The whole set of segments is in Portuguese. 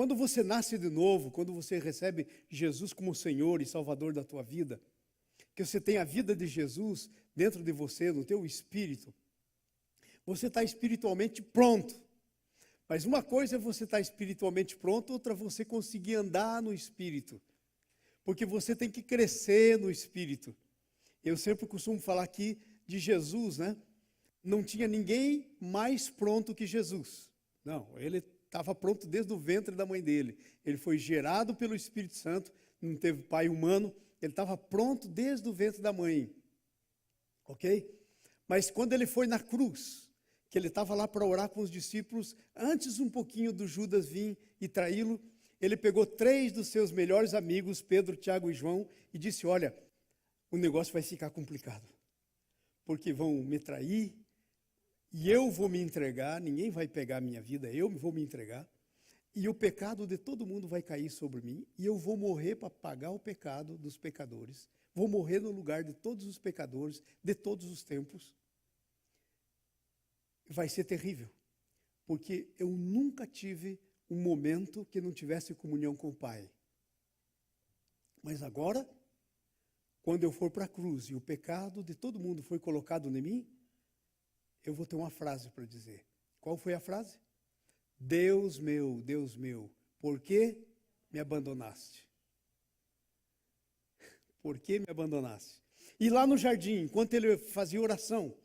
Quando você nasce de novo, quando você recebe Jesus como Senhor e Salvador da tua vida, que você tem a vida de Jesus dentro de você, no teu espírito, você está espiritualmente pronto. Mas uma coisa é você estar espiritualmente pronto, outra é você conseguir andar no espírito. Porque você tem que crescer no espírito. Eu sempre costumo falar aqui de Jesus, né? Não tinha ninguém mais pronto que Jesus. Não, ele estava pronto desde o ventre da mãe dele. Ele foi gerado pelo Espírito Santo, não teve pai humano, ele estava pronto desde o ventre da mãe. Ok? Mas quando ele foi na cruz, que ele estava lá para orar com os discípulos, antes um pouquinho do Judas vir e traí-lo, ele pegou 3 dos seus melhores amigos, Pedro, Tiago e João, e disse: olha, o negócio vai ficar complicado, porque vão me trair, e eu vou me entregar, ninguém vai pegar a minha vida, eu vou me entregar, e o pecado de todo mundo vai cair sobre mim, e eu vou morrer para pagar o pecado dos pecadores, vou morrer no lugar de todos os pecadores, de todos os tempos. Vai ser terrível, porque eu nunca tive um momento que não tivesse comunhão com o Pai. Mas agora, quando eu for para a cruz e o pecado de todo mundo foi colocado em mim, eu vou ter uma frase para dizer. Qual foi a frase? Deus meu, por que me abandonaste? Por que me abandonaste? E lá no jardim, enquanto ele fazia oração,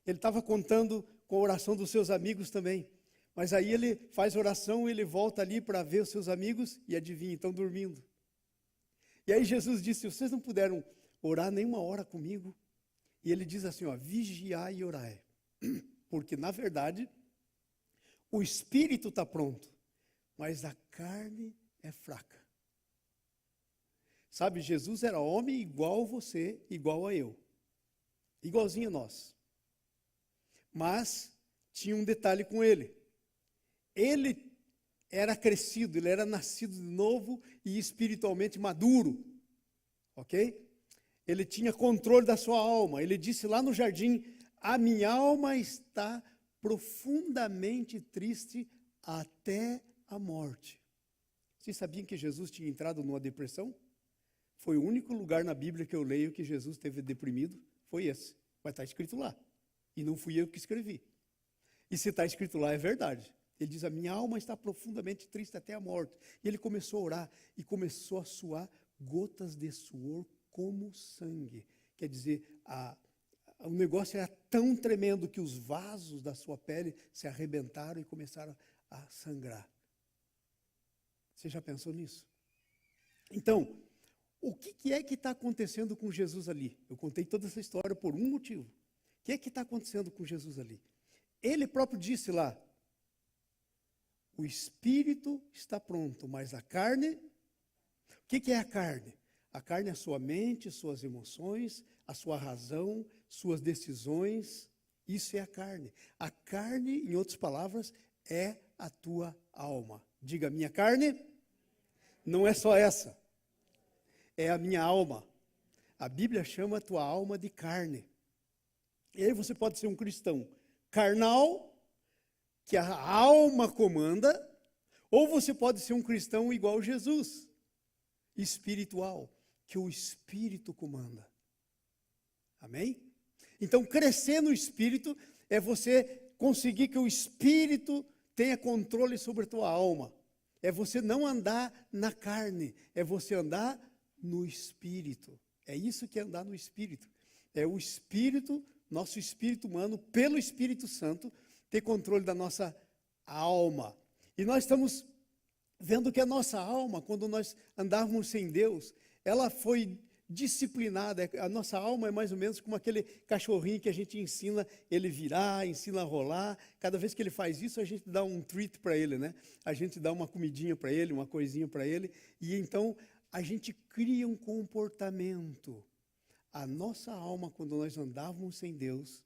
ele estava contando com a oração dos seus amigos também. Mas aí ele faz oração e ele volta ali para ver os seus amigos e adivinha, estão dormindo. E aí Jesus disse: vocês não puderam orar nenhuma hora comigo? E ele diz assim, ó, vigiai e orai. Porque, na verdade, o espírito está pronto, mas a carne é fraca. Sabe, Jesus era homem igual a você, igual a eu. Igualzinho a nós. Mas tinha um detalhe com ele. Ele era crescido, ele era nascido de novo e espiritualmente maduro. Ok? Ele tinha controle da sua alma. Ele disse lá no jardim: a minha alma está profundamente triste até a morte. Vocês sabiam que Jesus tinha entrado numa depressão? Foi o único lugar na Bíblia que eu leio que Jesus esteve deprimido, foi esse. Mas está escrito lá. E não fui eu que escrevi. E se está escrito lá, é verdade. Ele diz: a minha alma está profundamente triste até a morte. E ele começou a orar e começou a suar gotas de suor como sangue. Quer dizer, o negócio era tão tremendo que os vasos da sua pele se arrebentaram e começaram a sangrar. Você já pensou nisso? Então, o que é que está acontecendo com Jesus ali? Eu contei toda essa história por um motivo. O que é que está acontecendo com Jesus ali? Ele próprio disse lá: o espírito está pronto, mas a carne... O que é a carne? A carne é a sua mente, suas emoções, a sua razão, suas decisões. Isso é a carne. A carne, em outras palavras, é a tua alma. Diga: minha carne não é só essa. É a minha alma. A Bíblia chama a tua alma de carne. E aí você pode ser um cristão carnal, que a alma comanda, ou você pode ser um cristão igual Jesus, espiritual, que o espírito comanda. Amém? Então, crescer no espírito é você conseguir que o espírito tenha controle sobre a tua alma. É você não andar na carne, é você andar no espírito. É isso que é andar no espírito. É o espírito, nosso espírito humano, pelo Espírito Santo, ter controle da nossa alma. E nós estamos vendo que a nossa alma, quando nós andarmos sem Deus, ela foi disciplinada. A nossa alma é mais ou menos como aquele cachorrinho que a gente ensina ele virar, ensina a rolar. Cada vez que ele faz isso, a gente dá um treat para ele, né? A gente dá uma comidinha para ele, uma coisinha para ele. E então a gente cria um comportamento. A nossa alma, quando nós andávamos sem Deus,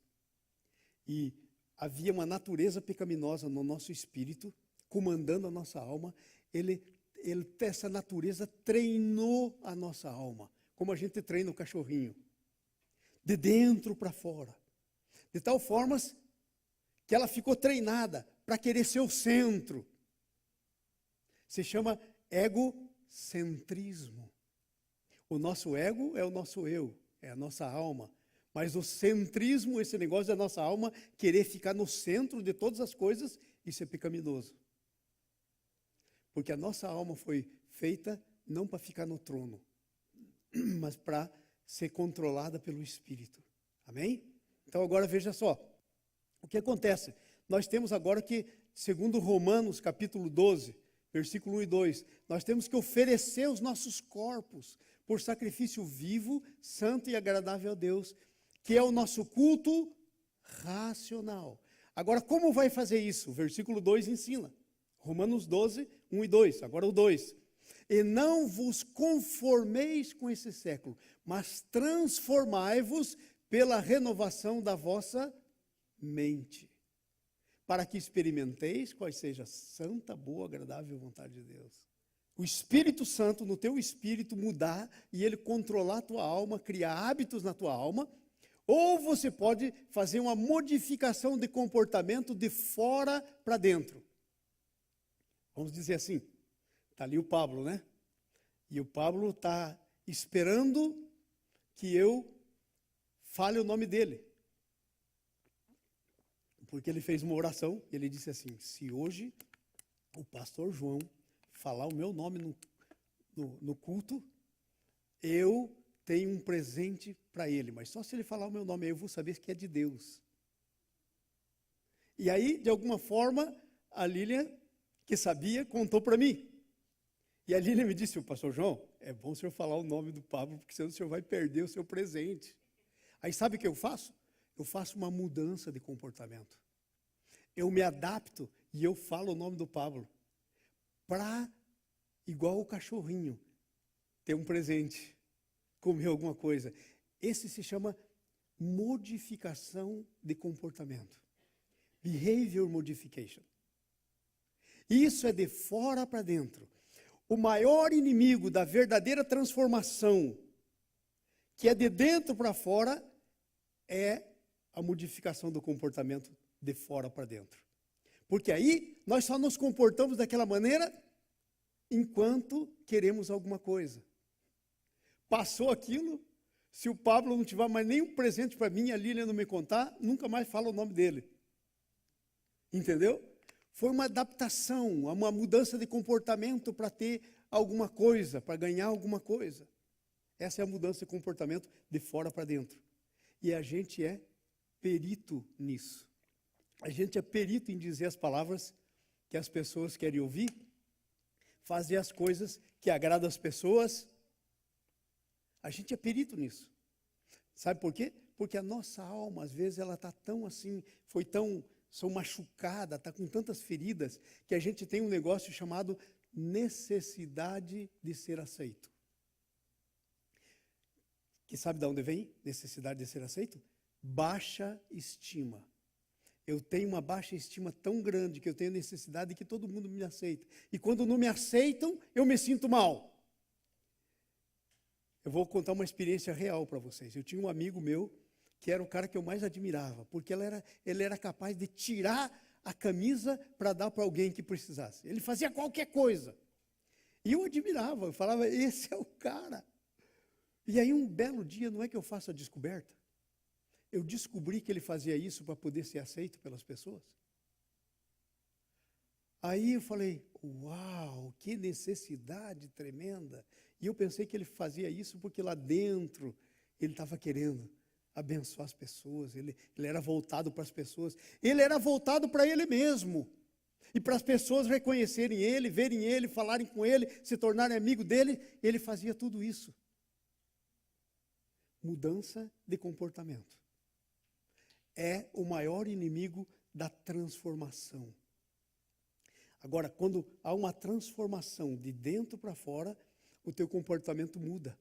e havia uma natureza pecaminosa no nosso espírito, comandando a nossa alma, essa natureza treinou a nossa alma, como a gente treina o cachorrinho, de dentro para fora, de tal forma que ela ficou treinada para querer ser o centro. Se chama egocentrismo. O nosso ego é o nosso eu, é a nossa alma. Mas o centrismo, esse negócio da nossa alma, querer ficar no centro de todas as coisas, isso é pecaminoso. Porque a nossa alma foi feita não para ficar no trono, mas para ser controlada pelo Espírito. Amém? Então agora veja só, o que acontece? Nós temos agora que, segundo Romanos capítulo 12, versículo 1 e 2, nós temos que oferecer os nossos corpos por sacrifício vivo, santo e agradável a Deus, que é o nosso culto racional. Agora, como vai fazer isso? O versículo 2 ensina. Romanos 12, 1 e 2. Agora o 2. E não vos conformeis com esse século, mas transformai-vos pela renovação da vossa mente, para que experimenteis qual seja a santa, boa, agradável vontade de Deus. O Espírito Santo, no teu espírito, mudar e ele controlar a tua alma, criar hábitos na tua alma, ou você pode fazer uma modificação de comportamento de fora para dentro. Vamos dizer assim, está ali o Pablo, né? E o Pablo está esperando que eu fale o nome dele. Porque ele fez uma oração, ele disse assim, se hoje o pastor João falar o meu nome no culto, eu tenho um presente para ele, mas só se ele falar o meu nome, eu vou saber que é de Deus. E aí, de alguma forma, a Lília, que sabia, contou para mim. E a Lília me disse, o pastor João, é bom o senhor falar o nome do Pablo, porque senão o senhor vai perder o seu presente. Aí sabe o que eu faço? Eu faço uma mudança de comportamento. Eu me adapto e eu falo o nome do Pablo. Para, igual o cachorrinho, ter um presente, comer alguma coisa. Esse se chama modificação de comportamento. Behavior modification. Isso é de fora para dentro. O maior inimigo da verdadeira transformação, que é de dentro para fora, é a modificação do comportamento de fora para dentro. Porque aí nós só nos comportamos daquela maneira enquanto queremos alguma coisa. Passou aquilo, se o Pablo não tiver mais nenhum presente para mim, a Lília não me contar, nunca mais fala o nome dele. Entendeu? Foi uma adaptação, uma mudança de comportamento para ter alguma coisa, para ganhar alguma coisa. Essa é a mudança de comportamento de fora para dentro. E a gente é perito nisso. A gente é perito em dizer as palavras que as pessoas querem ouvir, fazer as coisas que agradam as pessoas. A gente é perito nisso. Sabe por quê? Porque a nossa alma, às vezes, ela está tão assim, sou machucada, está com tantas feridas, que a gente tem um negócio chamado necessidade de ser aceito. Que sabe de onde vem necessidade de ser aceito? Baixa estima. Eu tenho uma baixa estima tão grande que eu tenho necessidade de que todo mundo me aceite. E quando não me aceitam, eu me sinto mal. Eu vou contar uma experiência real para vocês. Eu tinha um amigo meu, que era o cara que eu mais admirava, porque ele era capaz de tirar a camisa para dar para alguém que precisasse. Ele fazia qualquer coisa. E eu admirava, eu falava, esse é o cara. E aí um belo dia, não é que eu faço a descoberta? Eu descobri que ele fazia isso para poder ser aceito pelas pessoas. Aí eu falei, uau, que necessidade tremenda. E eu pensei que ele fazia isso porque lá dentro ele estava querendo abençoar as pessoas, ele era voltado para as pessoas, ele era voltado para ele mesmo. E para as pessoas reconhecerem ele, verem ele, falarem com ele, se tornarem amigo dele, ele fazia tudo isso. Mudança de comportamento. É o maior inimigo da transformação. Agora, quando há uma transformação de dentro para fora, o teu comportamento muda.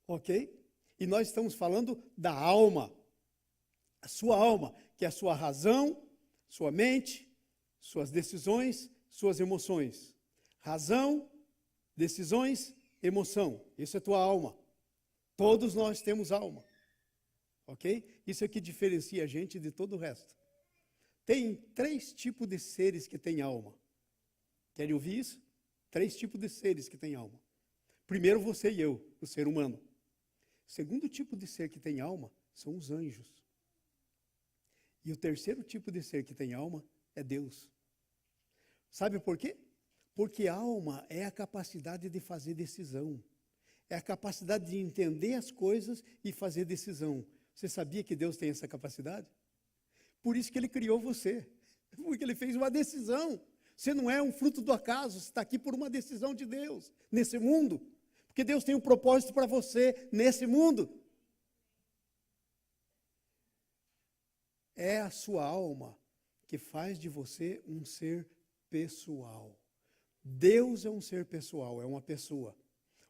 Ok? E nós estamos falando da alma. A sua alma, que é a sua razão, sua mente, suas decisões, suas emoções. Razão, decisões, emoção. Isso é tua alma. Todos nós temos alma. Ok? Isso é que diferencia a gente de todo o resto. Tem 3 tipos de seres que têm alma. Querem ouvir isso? 3 tipos de seres que têm alma. Primeiro, você e eu, o ser humano. O segundo tipo de ser que tem alma são os anjos. E o terceiro tipo de ser que tem alma é Deus. Sabe por quê? Porque alma é a capacidade de fazer decisão. É a capacidade de entender as coisas e fazer decisão. Você sabia que Deus tem essa capacidade? Por isso que Ele criou você. Porque Ele fez uma decisão. Você não é um fruto do acaso, você está aqui por uma decisão de Deus, nesse mundo. Porque Deus tem um propósito para você nesse mundo. É a sua alma que faz de você um ser pessoal. Deus é um ser pessoal, é uma pessoa.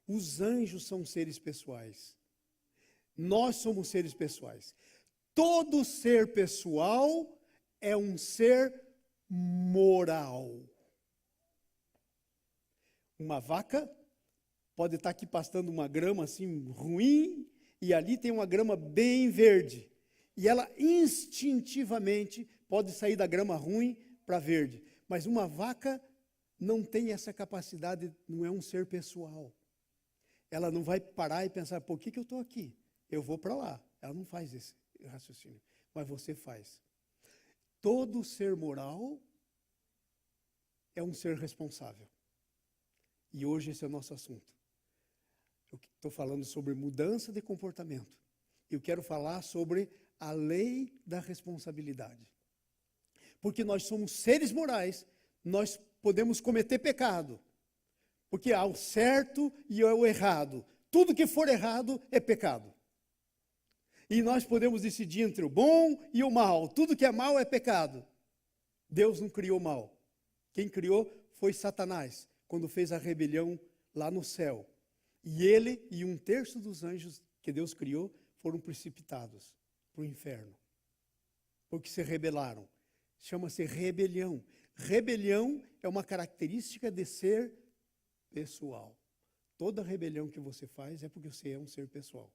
Os anjos são seres pessoais. Nós somos seres pessoais. Todo ser pessoal é um ser moral. Uma vaca pode estar aqui pastando uma grama assim ruim, e ali tem uma grama bem verde. E ela instintivamente pode sair da grama ruim para verde. Mas uma vaca não tem essa capacidade, não é um ser pessoal. Ela não vai parar e pensar, por que eu estou aqui? Eu vou para lá. Ela não faz esse raciocínio, mas você faz. Todo ser moral é um ser responsável. E hoje esse é o nosso assunto. Eu estou falando sobre mudança de comportamento. Eu quero falar sobre a lei da responsabilidade. Porque nós somos seres morais, nós podemos cometer pecado. Porque há o certo e o errado. Tudo que for errado é pecado. E nós podemos decidir entre o bom e o mal. Tudo que é mal é pecado. Deus não criou mal. Quem criou foi Satanás, quando fez a rebelião lá no céu. E ele e 1/3 dos anjos que Deus criou foram precipitados para o inferno. Porque se rebelaram. Chama-se rebelião. Rebelião é uma característica de ser pessoal. Toda rebelião que você faz é porque você é um ser pessoal.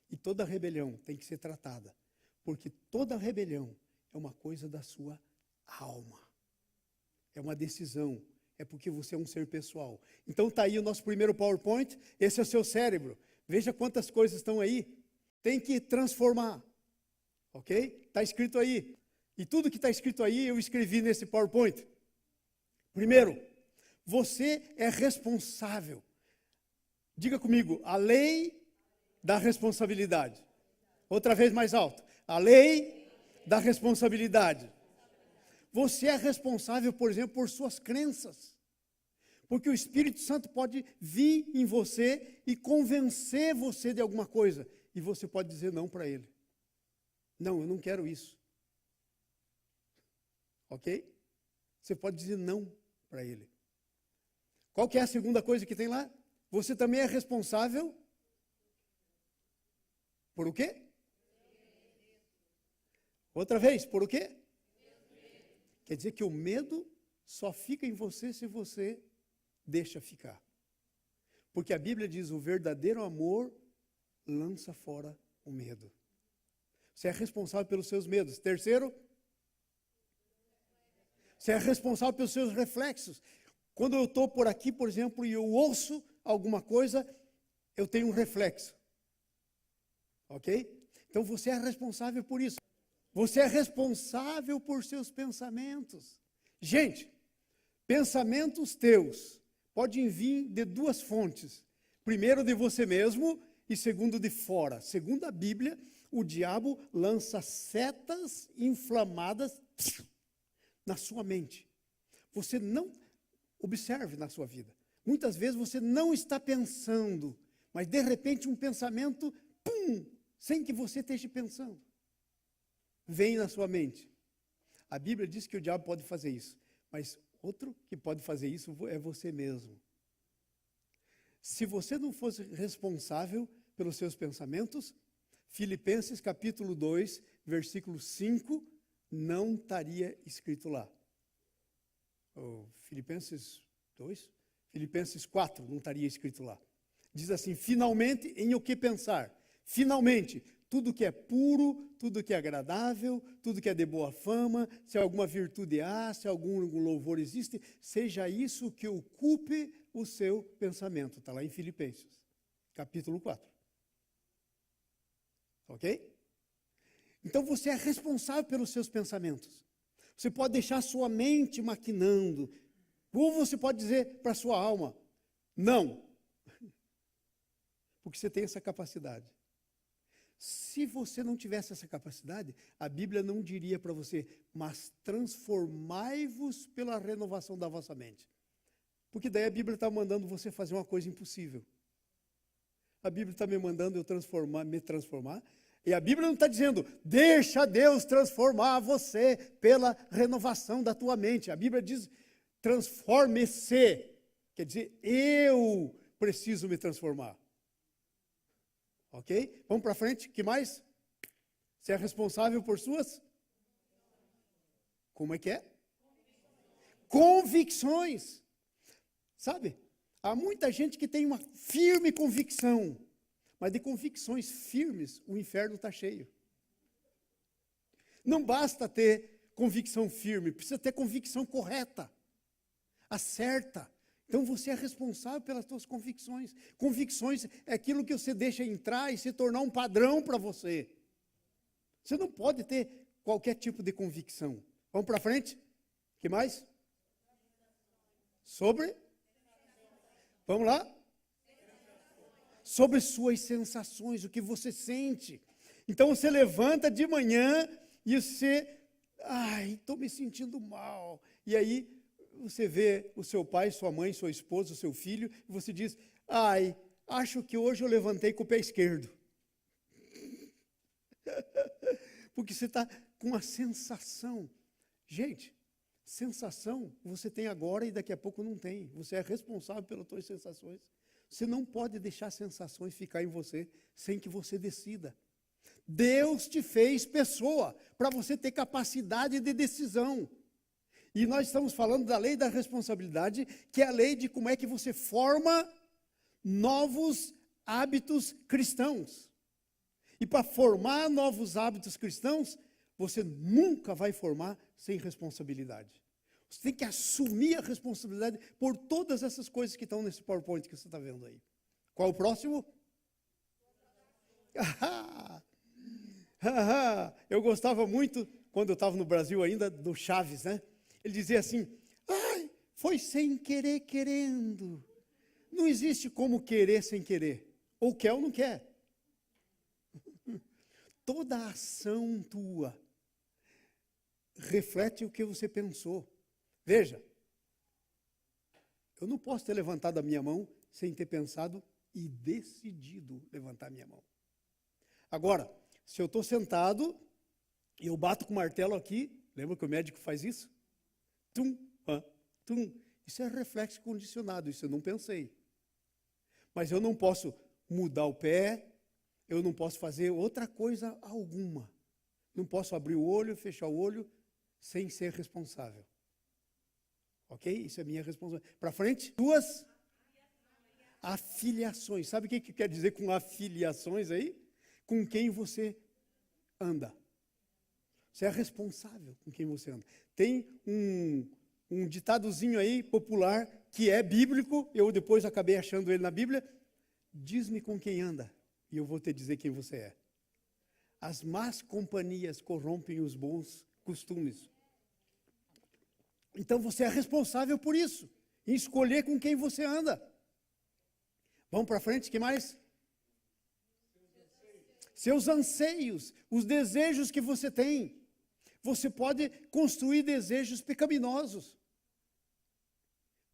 E toda rebelião tem que ser tratada. Porque toda rebelião é uma coisa da sua alma. É uma decisão. É porque você é um ser pessoal. Então está aí o nosso primeiro PowerPoint. Esse é o seu cérebro. Veja quantas coisas estão aí. Tem que transformar. Ok? Está escrito aí. E tudo que está escrito aí eu escrevi nesse PowerPoint. Primeiro, você é responsável. Diga comigo, a lei da responsabilidade. Outra vez mais alto. A lei da responsabilidade. Você é responsável, por exemplo, por suas crenças. Porque o Espírito Santo pode vir em você e convencer você de alguma coisa. E você pode dizer não para ele. Não, eu não quero isso. Ok? Você pode dizer não para ele. Qual que é a segunda coisa que tem lá? Você também é responsável por o quê? Outra vez, por o quê? Quer dizer que o medo só fica em você se você deixa ficar. Porque a Bíblia diz, o verdadeiro amor lança fora o medo. Você é responsável pelos seus medos. Terceiro, você é responsável pelos seus reflexos. Quando eu estou por aqui, por exemplo, e eu ouço alguma coisa, eu tenho um reflexo. Ok? Então você é responsável por isso. Você é responsável por seus pensamentos. Gente, pensamentos teus podem vir de 2 fontes. Primeiro de você mesmo e segundo de fora. Segundo a Bíblia, o diabo lança setas inflamadas na sua mente. Você não observe na sua vida. Muitas vezes você não está pensando, mas de repente um pensamento, pum, sem que você esteja pensando, vem na sua mente. A Bíblia diz que o diabo pode fazer isso, mas outro que pode fazer isso é você mesmo. Se você não fosse responsável pelos seus pensamentos, Filipenses capítulo 2, versículo 5, não estaria escrito lá. Filipenses 2? Filipenses 4 não estaria escrito lá. Diz assim, finalmente, em o que pensar? Finalmente, tudo que é puro, tudo que é agradável, tudo que é de boa fama, se alguma virtude há, se algum louvor existe, seja isso que ocupe o seu pensamento. Está lá em Filipenses, capítulo 4. Ok? Então você é responsável pelos seus pensamentos. Você pode deixar a sua mente maquinando, ou você pode dizer para a sua alma, não, porque você tem essa capacidade. Se você não tivesse essa capacidade, a Bíblia não diria para você, mas transformai-vos pela renovação da vossa mente. Porque daí a Bíblia está mandando você fazer uma coisa impossível. A Bíblia está me mandando me transformar, e a Bíblia não está dizendo, deixa Deus transformar você pela renovação da tua mente. A Bíblia diz, transforme-se. Quer dizer, eu preciso me transformar. Ok? Vamos para frente, que mais? Você é responsável por suas? Como é que é? Convicções. Sabe? Há muita gente que tem uma firme convicção, mas de convicções firmes, o inferno está cheio. Não basta ter convicção firme, precisa ter convicção correta, a certa. Então você é responsável pelas suas convicções. Convicções é aquilo que você deixa entrar e se tornar um padrão para você. Você não pode ter qualquer tipo de convicção. Vamos para frente? O que mais? Sobre? Vamos lá? Sobre suas sensações, o que você sente. Então você levanta de manhã e você, estou me sentindo mal. E aí você vê o seu pai, sua mãe, sua esposa, o seu filho, e você diz, acho que hoje eu levantei com o pé esquerdo. Porque você está com uma sensação. Gente, sensação você tem agora e daqui a pouco não tem. Você é responsável pelas suas sensações. Você não pode deixar sensações ficar em você sem que você decida. Deus te fez pessoa para você ter capacidade de decisão. E nós estamos falando da lei da responsabilidade, que é a lei de como é que você forma novos hábitos cristãos. E para formar novos hábitos cristãos, você nunca vai formar sem responsabilidade. Você tem que assumir a responsabilidade por todas essas coisas que estão nesse PowerPoint que você está vendo aí. Qual o próximo? Eu gostava muito, quando eu estava no Brasil ainda, do Chaves, né? Ele dizia assim, foi sem querer querendo. Não existe como querer sem querer. Ou quer ou não quer. Toda ação tua reflete o que você pensou. Veja, eu não posso ter levantado a minha mão sem ter pensado e decidido levantar a minha mão. Agora, se eu estou sentado e eu bato com o martelo aqui, lembra que o médico faz isso? Tum, tum. Isso é reflexo condicionado, isso eu não pensei. Mas eu não posso mudar o pé, eu não posso fazer outra coisa alguma. Não posso abrir o olho, fechar o olho, sem ser responsável. Ok? Isso é minha responsabilidade. Para frente, duas afiliações. Sabe o que quer dizer com afiliações aí? Com quem você anda. Você é responsável com quem você anda. Tem um ditadozinho aí popular que é bíblico, eu depois acabei achando ele na Bíblia. Diz-me com quem anda e eu vou te dizer quem você é. As más companhias corrompem os bons costumes. Então você é responsável por isso, em escolher com quem você anda. Vamos para frente, o que mais? Seus anseios, os desejos que você tem. Você pode construir desejos pecaminosos.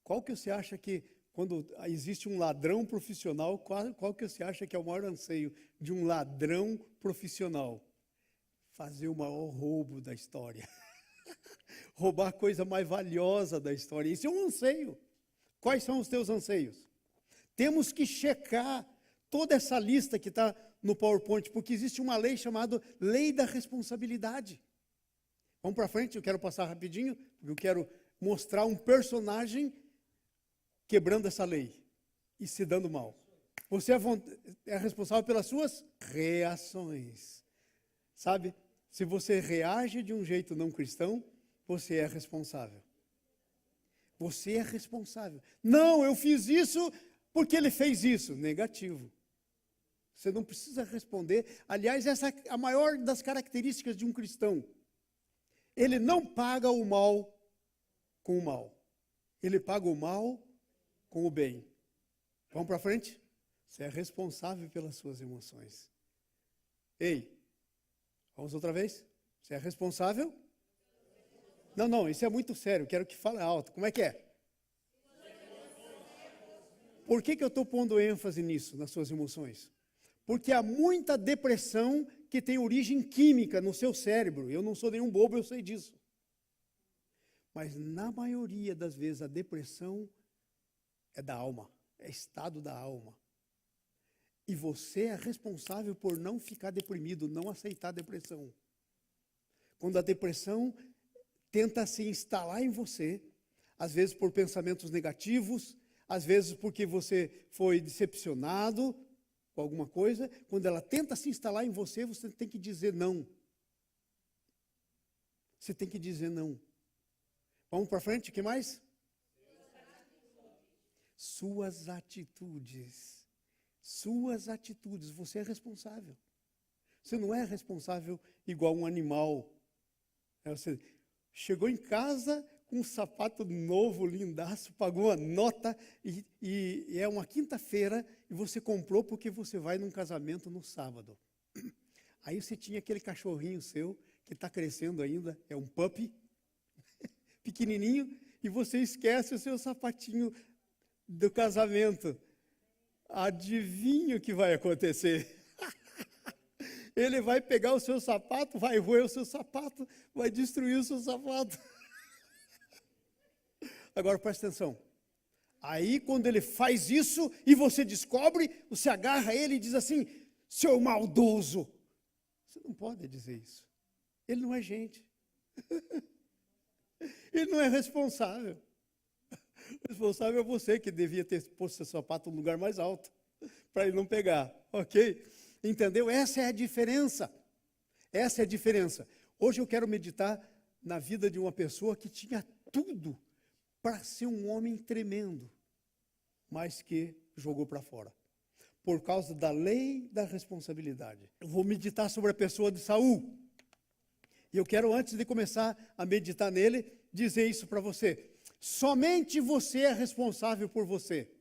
Qual que você acha que, quando existe um ladrão profissional, qual que você acha que é o maior anseio de um ladrão profissional? Fazer o maior roubo da história. Roubar a coisa mais valiosa da história. Isso é um anseio. Quais são os teus anseios? Temos que checar toda essa lista que está no PowerPoint, porque existe uma lei chamada Lei da Responsabilidade. Vamos para frente, eu quero passar rapidinho, porque eu quero mostrar um personagem quebrando essa lei e se dando mal. Você é responsável pelas suas reações. Sabe? Se você reage de um jeito não cristão, você é responsável. Você é responsável. Não, eu fiz isso porque ele fez isso. Negativo. Você não precisa responder. Aliás, essa é a maior das características de um cristão. Ele não paga o mal com o mal. Ele paga o mal com o bem. Vamos para frente? Você é responsável pelas suas emoções. Ei, vamos outra vez? Você é responsável? Não, isso é muito sério. Quero que fale alto. Como é que é? Por que eu estou pondo ênfase nisso, nas suas emoções? Porque há muita depressão que tem origem química no seu cérebro. Eu não sou nenhum bobo, eu sei disso. Mas na maioria das vezes a depressão é da alma, é estado da alma. E você é responsável por não ficar deprimido, não aceitar a depressão. Quando a depressão tenta se instalar em você, às vezes por pensamentos negativos, às vezes porque você foi decepcionado com alguma coisa, quando ela tenta se instalar em você, você tem que dizer não. Você tem que dizer não. Vamos para frente, o que mais? Suas atitudes. Suas atitudes. Você é responsável. Você não é responsável igual um animal. Você chegou em casa com um sapato novo, lindaço, pagou a nota e é uma quinta-feira e você comprou porque você vai num casamento no sábado. Aí você tinha aquele cachorrinho seu que está crescendo ainda, é um puppy, pequenininho, e você esquece o seu sapatinho do casamento. Adivinha o que vai acontecer? Ele vai pegar o seu sapato, vai roer o seu sapato, vai destruir o seu sapato. Agora presta atenção. Aí quando ele faz isso e você descobre, você agarra ele e diz assim, seu maldoso. Você não pode dizer isso. Ele não é gente. Ele não é responsável. O responsável é você que devia ter posto seu sapato no lugar mais alto, para ele não pegar, ok? Entendeu? Essa é a diferença. Essa é a diferença. Hoje eu quero meditar na vida de uma pessoa que tinha tudo para ser um homem tremendo, mas que jogou para fora, por causa da lei da responsabilidade. Eu vou meditar sobre a pessoa de Saul. E eu quero, antes de começar a meditar nele, dizer isso para você. Somente você é responsável por você.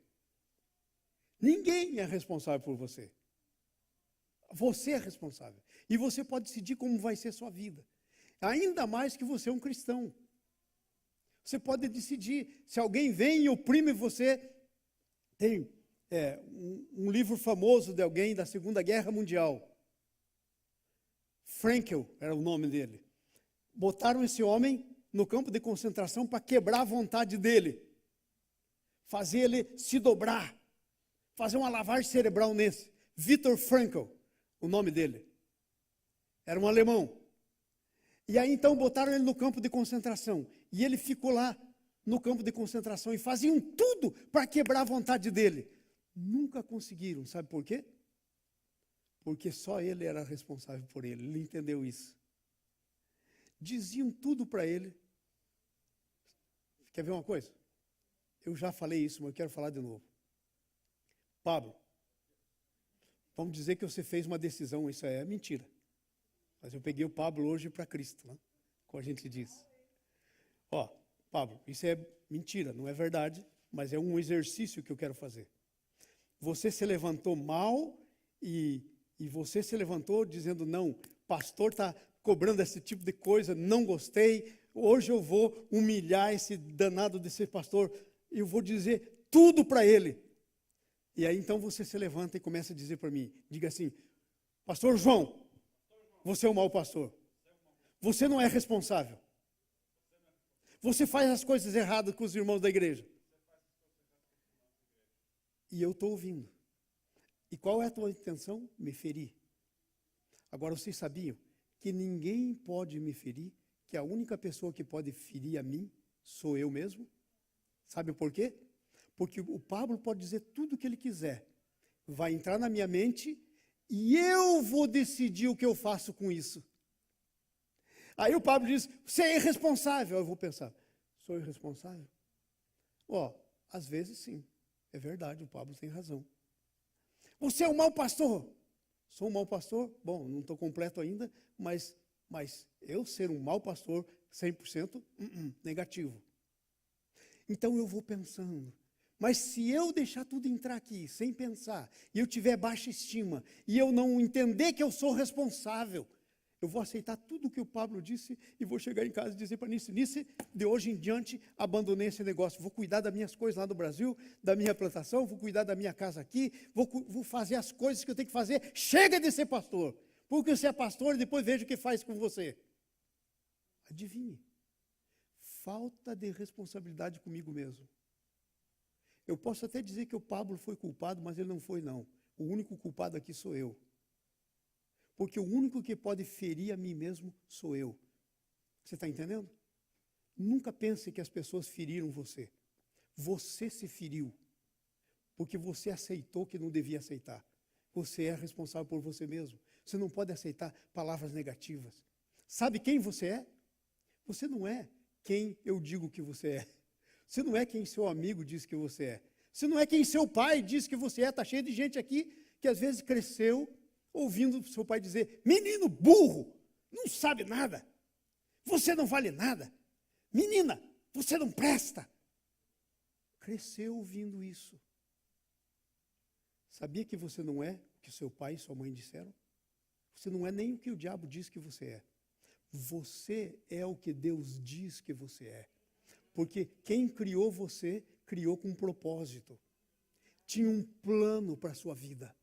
Ninguém é responsável por você. Você é responsável. E você pode decidir como vai ser a sua vida. Ainda mais que você é um cristão. Você pode decidir. Se alguém vem e oprime você, tem um livro famoso de alguém da Segunda Guerra Mundial. Frankl era o nome dele. Botaram esse homem no campo de concentração para quebrar a vontade dele. Fazer ele se dobrar. Fazer uma lavagem cerebral nesse. Viktor Frankl, o nome dele. Era um alemão. E aí então botaram ele no campo de concentração. E ele ficou lá no campo de concentração e faziam tudo para quebrar a vontade dele. Nunca conseguiram, sabe por quê? Porque só ele era responsável por ele, ele entendeu isso. Diziam tudo para ele. Quer ver uma coisa? Eu já falei isso, mas eu quero falar de novo. Pablo, vamos dizer que você fez uma decisão, isso é mentira. Mas eu peguei o Pablo hoje para Cristo, né? Como a gente diz. Ó, Pablo, isso é mentira, não é verdade, mas é um exercício que eu quero fazer. Você se levantou mal e você se levantou dizendo, não, pastor está cobrando esse tipo de coisa, não gostei, hoje eu vou humilhar esse danado desse pastor, eu vou dizer tudo para ele. E aí então você se levanta e começa a dizer para mim, diga assim, pastor João, você é um mau pastor, você não é responsável, você faz as coisas erradas com os irmãos da igreja. E eu estou ouvindo. E qual é a tua intenção? Me ferir. Agora, vocês sabiam que ninguém pode me ferir, que a única pessoa que pode ferir a mim sou eu mesmo? Sabe por quê? Porque o Pablo pode dizer tudo o que ele quiser. vai entrar na minha mente e eu vou decidir o que eu faço com isso. Aí o Pablo diz, você é irresponsável. Eu vou pensar, sou irresponsável? Às vezes sim, é verdade, o Pablo tem razão. Você é um mau pastor? Sou um mau pastor? Bom, não estou completo ainda, mas eu ser um mau pastor, 100%, negativo. Então eu vou pensando. Mas se eu deixar tudo entrar aqui, sem pensar, e eu tiver baixa estima, e eu não entender que eu sou responsável, eu vou aceitar tudo o que o Pablo disse e vou chegar em casa e dizer para Nice, de hoje em diante, abandonei esse negócio. Vou cuidar das minhas coisas lá no Brasil, da minha plantação, vou cuidar da minha casa aqui, vou fazer as coisas que eu tenho que fazer. Chega de ser pastor, porque você é pastor e depois veja o que faz com você. Adivinhe, falta de responsabilidade comigo mesmo. Eu posso até dizer que o Pablo foi culpado, mas ele não foi, não. O único culpado aqui sou eu. Porque o único que pode ferir a mim mesmo sou eu. Você está entendendo? Nunca pense que as pessoas feriram você. Você se feriu. Porque você aceitou que não devia aceitar. Você é responsável por você mesmo. Você não pode aceitar palavras negativas. Sabe quem você é? Você não é quem eu digo que você é. Você não é quem seu amigo diz que você é. Você não é quem seu pai diz que você é. Está cheio de gente aqui que às vezes cresceu ouvindo seu pai dizer, menino burro, não sabe nada. Você não vale nada. Menina, você não presta. Cresceu ouvindo isso. Sabia que você não é o que seu pai e sua mãe disseram? Você não é nem o que o diabo diz que você é. Você é o que Deus diz que você é. Porque quem criou você, criou com um propósito. Tinha um plano para a sua vida.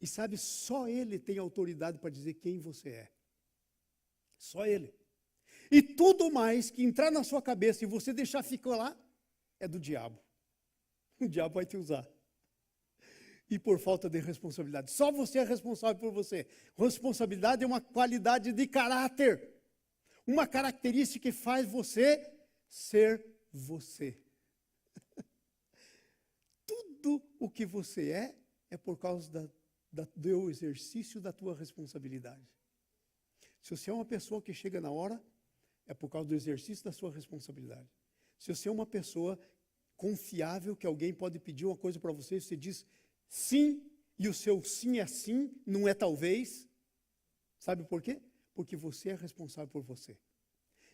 E sabe, só Ele tem autoridade para dizer quem você é. Só Ele. E tudo mais que entrar na sua cabeça e você deixar ficar lá, é do diabo. O diabo vai te usar. E por falta de responsabilidade. Só você é responsável por você. Responsabilidade é uma qualidade de caráter. Uma característica que faz você ser você. Tudo o que você é por causa do exercício da tua responsabilidade. Se você é uma pessoa que chega na hora, é por causa do exercício da sua responsabilidade. Se você é uma pessoa confiável, que alguém pode pedir uma coisa para você, você diz sim, e o seu sim é sim, não é talvez. Sabe por quê? Porque você é responsável por você.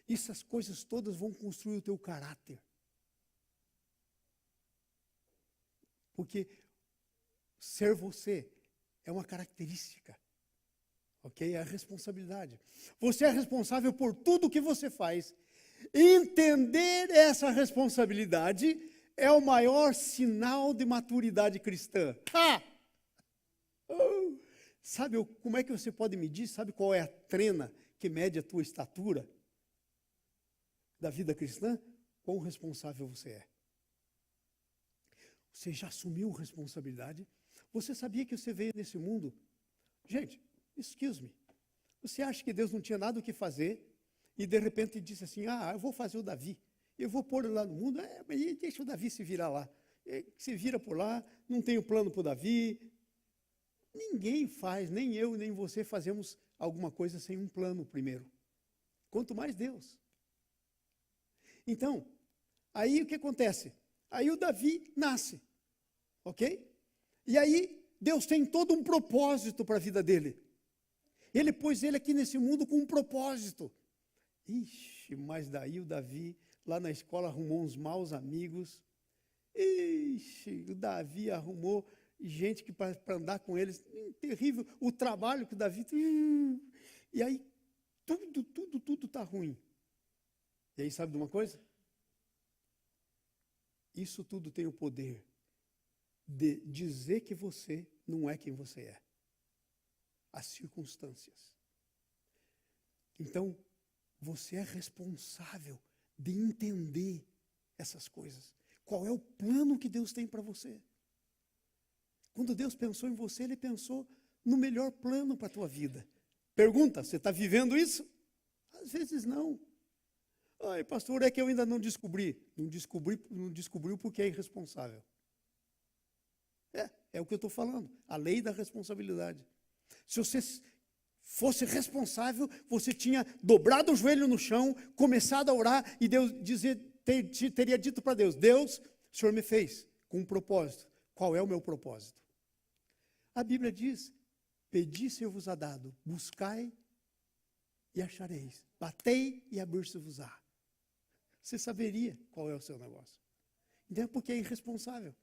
Essas coisas todas vão construir o teu caráter. Porque ser você é uma característica, ok? É a responsabilidade. Você é responsável por tudo que você faz. Entender essa responsabilidade é o maior sinal de maturidade cristã. Sabe como é que você pode medir? Sabe qual é a trena que mede a tua estatura da vida cristã? Quão responsável você é. Você já assumiu responsabilidade? Você sabia que você veio nesse mundo? Gente, excuse me. Você acha que Deus não tinha nada o que fazer e de repente disse assim, eu vou fazer o Davi, eu vou pôr ele lá no mundo, e deixa o Davi se virar lá. Se vira por lá, não tenho plano para o Davi. Ninguém faz, nem eu, nem você fazemos alguma coisa sem um plano primeiro. Quanto mais Deus. Então, aí o que acontece? Aí o Davi nasce, ok? E aí Deus tem todo um propósito para a vida dele. Ele pôs ele aqui nesse mundo com um propósito. Ixi, mas daí o Davi, lá na escola, arrumou uns maus amigos. Ixi, o Davi arrumou gente que para andar com eles. Terrível o trabalho que o Davi... E aí, tudo está ruim. E aí, sabe de uma coisa? Isso tudo tem o poder de dizer que você não é quem você é. As circunstâncias. Então, você é responsável de entender essas coisas. Qual é o plano que Deus tem para você? Quando Deus pensou em você, Ele pensou no melhor plano para a tua vida. Pergunta, você está vivendo isso? Às vezes não. Ai, pastor, é que eu ainda não descobri. Não descobriu porque é irresponsável. É o que eu estou falando. A lei da responsabilidade. Se você fosse responsável, você tinha dobrado o joelho no chão, começado a orar, e Deus teria dito para Deus: Deus, o Senhor me fez com um propósito. Qual é o meu propósito? A Bíblia diz: pedi, ser-vos-á dado, buscai e achareis, batei e abrir-se-vos-á. Você saberia qual é o seu negócio. Então é porque é irresponsável.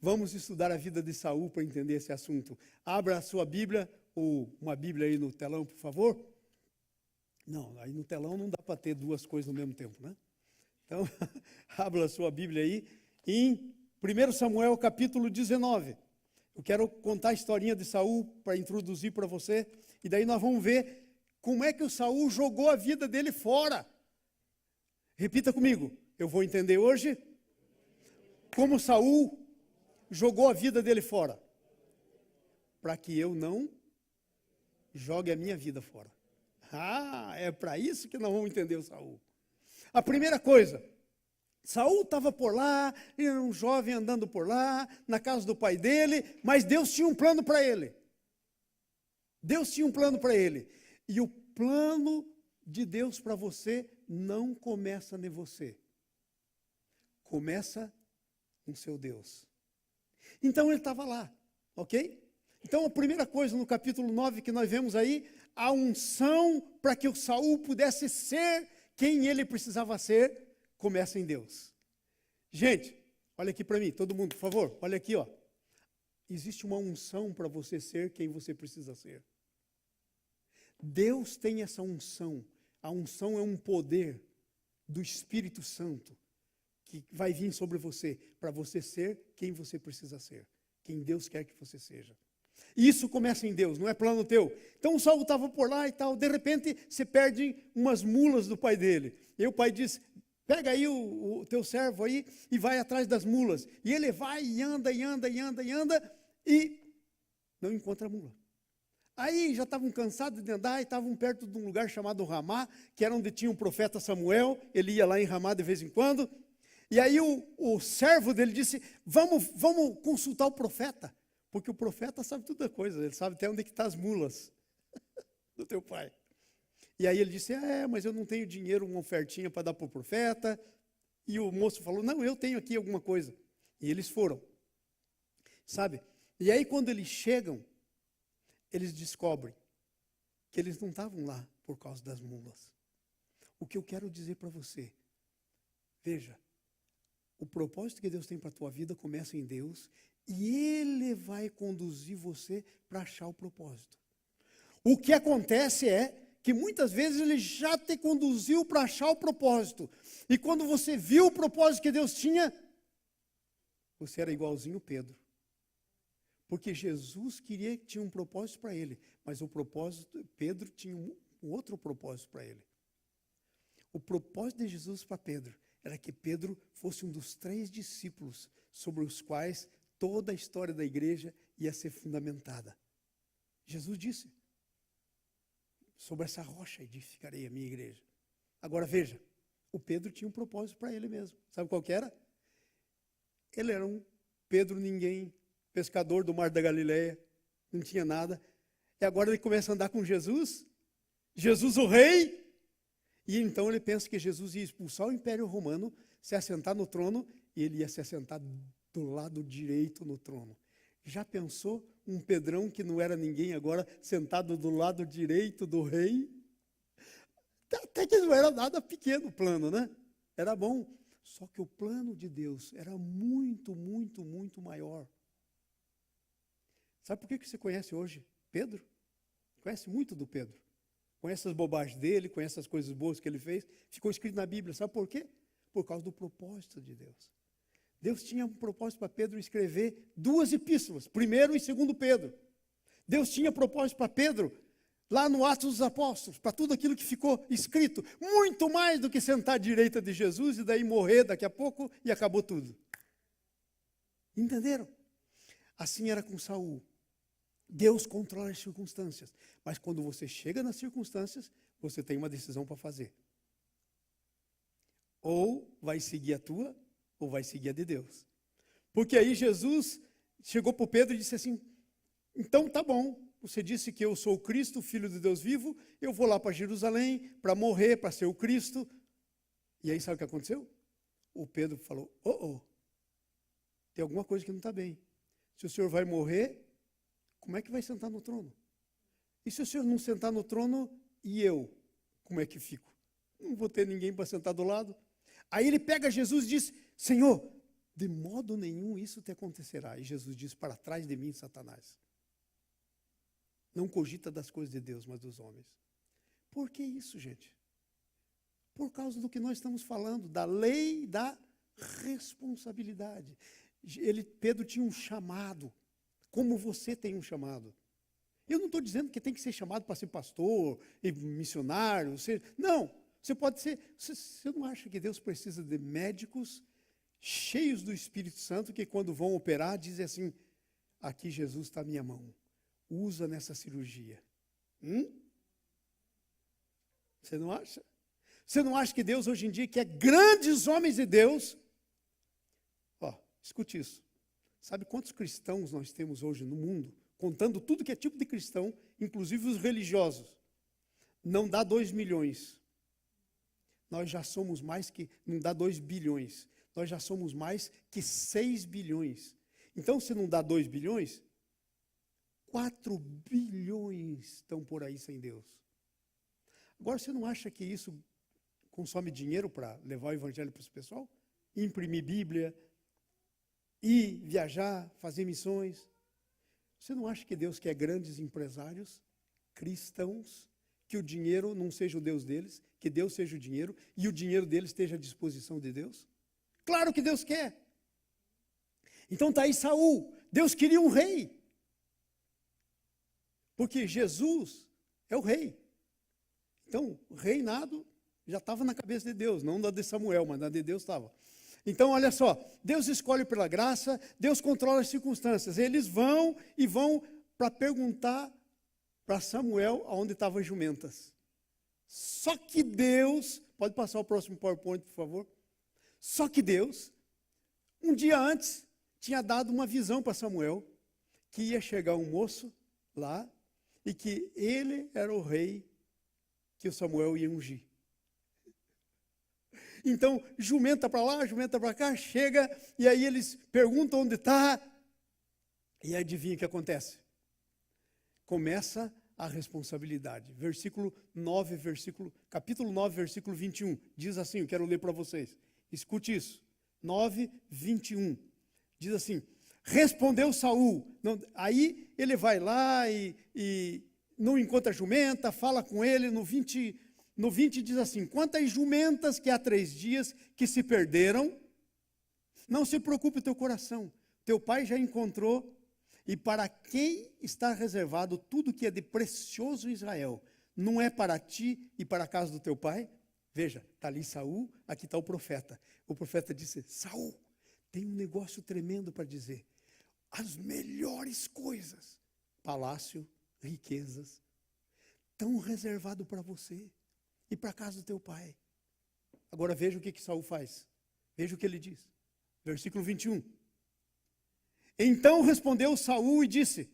Vamos estudar a vida de Saul para entender esse assunto. Abra a sua Bíblia, ou uma Bíblia aí no telão, por favor. Não, aí no telão não dá para ter duas coisas ao mesmo tempo, né? Então, abra a sua Bíblia aí em 1 Samuel capítulo 19. Eu quero contar a historinha de Saul para introduzir para você, e daí nós vamos ver como é que o Saul jogou a vida dele fora. Repita comigo, eu vou entender hoje como Saul jogou a vida dele fora, para que eu não jogue a minha vida fora. Ah, é para isso que nós vamos entender o Saul. A primeira coisa, Saul estava por lá, era um jovem andando por lá, na casa do pai dele, mas Deus tinha um plano para ele. Deus tinha um plano para ele. E o plano de Deus para você não começa em você. Começa com seu Deus. Então ele estava lá, ok? Então a primeira coisa no capítulo 9 que nós vemos aí, a unção para que o Saul pudesse ser quem ele precisava ser, começa em Deus. Gente, olha aqui para mim, todo mundo, por favor, olha aqui, ó. Existe uma unção para você ser quem você precisa ser. Deus tem essa unção. A unção é um poder do Espírito Santo que vai vir sobre você, para você ser quem você precisa ser, quem Deus quer que você seja. E isso começa em Deus, não é plano teu. Então o Saul estava por lá e tal, de repente você perde umas mulas do pai dele. E o pai diz: pega aí o teu servo aí e vai atrás das mulas. E ele vai e anda, e anda, e anda, e anda, e não encontra a mula. Aí já estavam cansados de andar e estavam perto de um lugar chamado Ramá, que era onde tinha um profeta Samuel. Ele ia lá em Ramá de vez em quando. E aí o servo dele disse: vamos consultar o profeta, porque o profeta sabe toda coisa, ele sabe até onde que estão as mulas do teu pai. E aí ele disse: mas eu não tenho dinheiro, uma ofertinha para dar para o profeta. E o moço falou: não, eu tenho aqui alguma coisa. E eles foram, sabe? E aí quando eles chegam, eles descobrem que eles não estavam lá por causa das mulas. O que eu quero dizer para você, veja, o propósito que Deus tem para a tua vida começa em Deus, e Ele vai conduzir você para achar o propósito. O que acontece é que muitas vezes Ele já te conduziu para achar o propósito. E quando você viu o propósito que Deus tinha, você era igualzinho Pedro. Porque Jesus tinha um propósito para ele, mas Pedro tinha um outro propósito para ele. O propósito de Jesus para Pedro era que Pedro fosse um dos 3 discípulos sobre os quais toda a história da igreja ia ser fundamentada. Jesus disse: sobre essa rocha edificarei a minha igreja. Agora veja, o Pedro tinha um propósito para ele mesmo. Sabe qual que era? Ele era um Pedro ninguém, pescador do mar da Galileia, não tinha nada. E agora ele começa a andar com Jesus, Jesus o rei. E então ele pensa que Jesus ia expulsar o Império Romano, se assentar no trono, e ele ia se assentar do lado direito no trono. Já pensou um Pedrão que não era ninguém agora, sentado do lado direito do rei? Até que não era nada pequeno o plano, né? Era bom. Só que o plano de Deus era muito, muito, muito maior. Sabe por que você conhece hoje Pedro? Conhece muito do Pedro. Conhece as bobagens dele, conhece as coisas boas que ele fez. Ficou escrito na Bíblia. Sabe por quê? Por causa do propósito de Deus. Deus tinha um propósito para Pedro escrever 2 epístolas, 1º e 2º Pedro. Deus tinha propósito para Pedro, lá no Atos dos Apóstolos, para tudo aquilo que ficou escrito. Muito mais do que sentar à direita de Jesus e daí morrer daqui a pouco e acabou tudo. Entenderam? Assim era com Saul. Deus controla as circunstâncias, mas quando você chega nas circunstâncias, você tem uma decisão para fazer. Ou vai seguir a tua, ou vai seguir a de Deus. Porque aí Jesus chegou para o Pedro e disse assim, então tá bom, você disse que eu sou o Cristo, filho de Deus vivo, eu vou lá para Jerusalém para morrer, para ser o Cristo. E aí sabe o que aconteceu? O Pedro falou, tem alguma coisa que não está bem. Se o senhor vai morrer, como é que vai sentar no trono? E se o senhor não sentar no trono, e eu? Como é que fico? Não vou ter ninguém para sentar do lado. Aí ele pega Jesus e diz, Senhor, de modo nenhum isso te acontecerá. E Jesus diz, para trás de mim, Satanás. Não cogita das coisas de Deus, mas dos homens. Por que isso, gente? Por causa do que nós estamos falando, da lei da responsabilidade. Pedro tinha um chamado, como você tem um chamado. Eu não estou dizendo que tem que ser chamado para ser pastor, e missionário, não, você pode ser, você não acha que Deus precisa de médicos cheios do Espírito Santo, que quando vão operar, dizem assim, aqui Jesus está à minha mão, usa nessa cirurgia. Você não acha? Você não acha que Deus hoje em dia quer grandes homens de Deus? Escute isso. Sabe quantos cristãos nós temos hoje no mundo? Contando tudo que é tipo de cristão, inclusive os religiosos. Não dá 2 milhões. Nós já somos mais que, não dá 2 bilhões. Nós já somos mais que 6 bilhões. Então, se não dá 2 bilhões, 4 bilhões estão por aí sem Deus. Agora, você não acha que isso consome dinheiro para levar o evangelho para esse pessoal? Imprimir Bíblia, ir viajar, fazer missões. Você não acha que Deus quer grandes empresários, cristãos, que o dinheiro não seja o Deus deles, que Deus seja o dinheiro, e o dinheiro deles esteja à disposição de Deus? Claro que Deus quer. Então está aí Saul. Deus queria um rei. Porque Jesus é o rei. Então, o reinado já estava na cabeça de Deus, não da de Samuel, mas na de Deus estava. Então, olha só, Deus escolhe pela graça, Deus controla as circunstâncias. Eles vão para perguntar para Samuel aonde estavam as jumentas. Só que Deus, pode passar o próximo PowerPoint, por favor? Só que Deus, um dia antes, tinha dado uma visão para Samuel, que ia chegar um moço lá, e que ele era o rei que o Samuel ia ungir. Então, jumenta para lá, jumenta para cá, chega, e aí eles perguntam onde está, e adivinha o que acontece? Começa a responsabilidade. Capítulo 9, versículo 21, diz assim, eu quero ler para vocês. Escute isso. 9, 21. Diz assim, respondeu Saul. Aí ele vai lá e não encontra a jumenta, fala com ele, no 20 diz assim, quantas jumentas que há 3 dias que se perderam, não se preocupe o teu coração, teu pai já encontrou, e para quem está reservado tudo que é de precioso em Israel, não é para ti e para a casa do teu pai? Veja, está ali Saul, aqui está o profeta. O profeta disse, Saul, tem um negócio tremendo para dizer, as melhores coisas, palácio, riquezas, estão reservado para você e para a casa do teu pai. Agora veja o que Saul faz. Veja o que ele diz. Versículo 21. Então respondeu Saul e disse,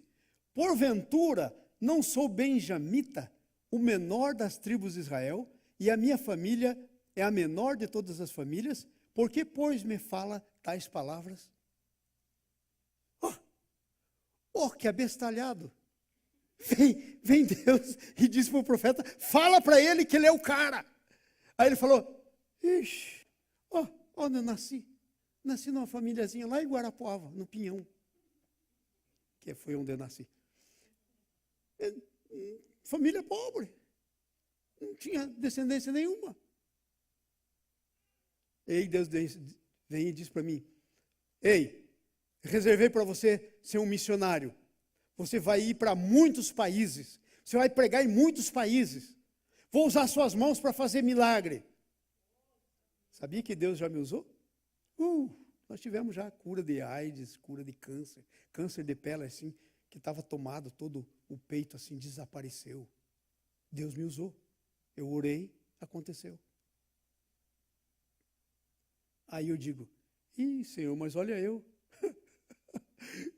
porventura não sou benjamita, o menor das tribos de Israel, e a minha família é a menor de todas as famílias, por que, pois, me fala tais palavras? Que abestalhado. Vem Deus e diz para o profeta, fala para ele que ele é o cara. Aí ele falou, ixi, onde eu nasci? Nasci numa famíliazinha lá em Guarapuava, no Pinhão, que foi onde eu nasci. Família pobre, não tinha descendência nenhuma. E aí Deus vem e diz para mim, ei, reservei para você ser um missionário. Você vai ir para muitos países. Você vai pregar em muitos países. Vou usar suas mãos para fazer milagre. Sabia que Deus já me usou? Nós tivemos já cura de AIDS, cura de câncer. Câncer de pele, assim, que estava tomado, todo o peito, assim, desapareceu. Deus me usou. Eu orei, aconteceu. Aí eu digo, Senhor, mas olha eu.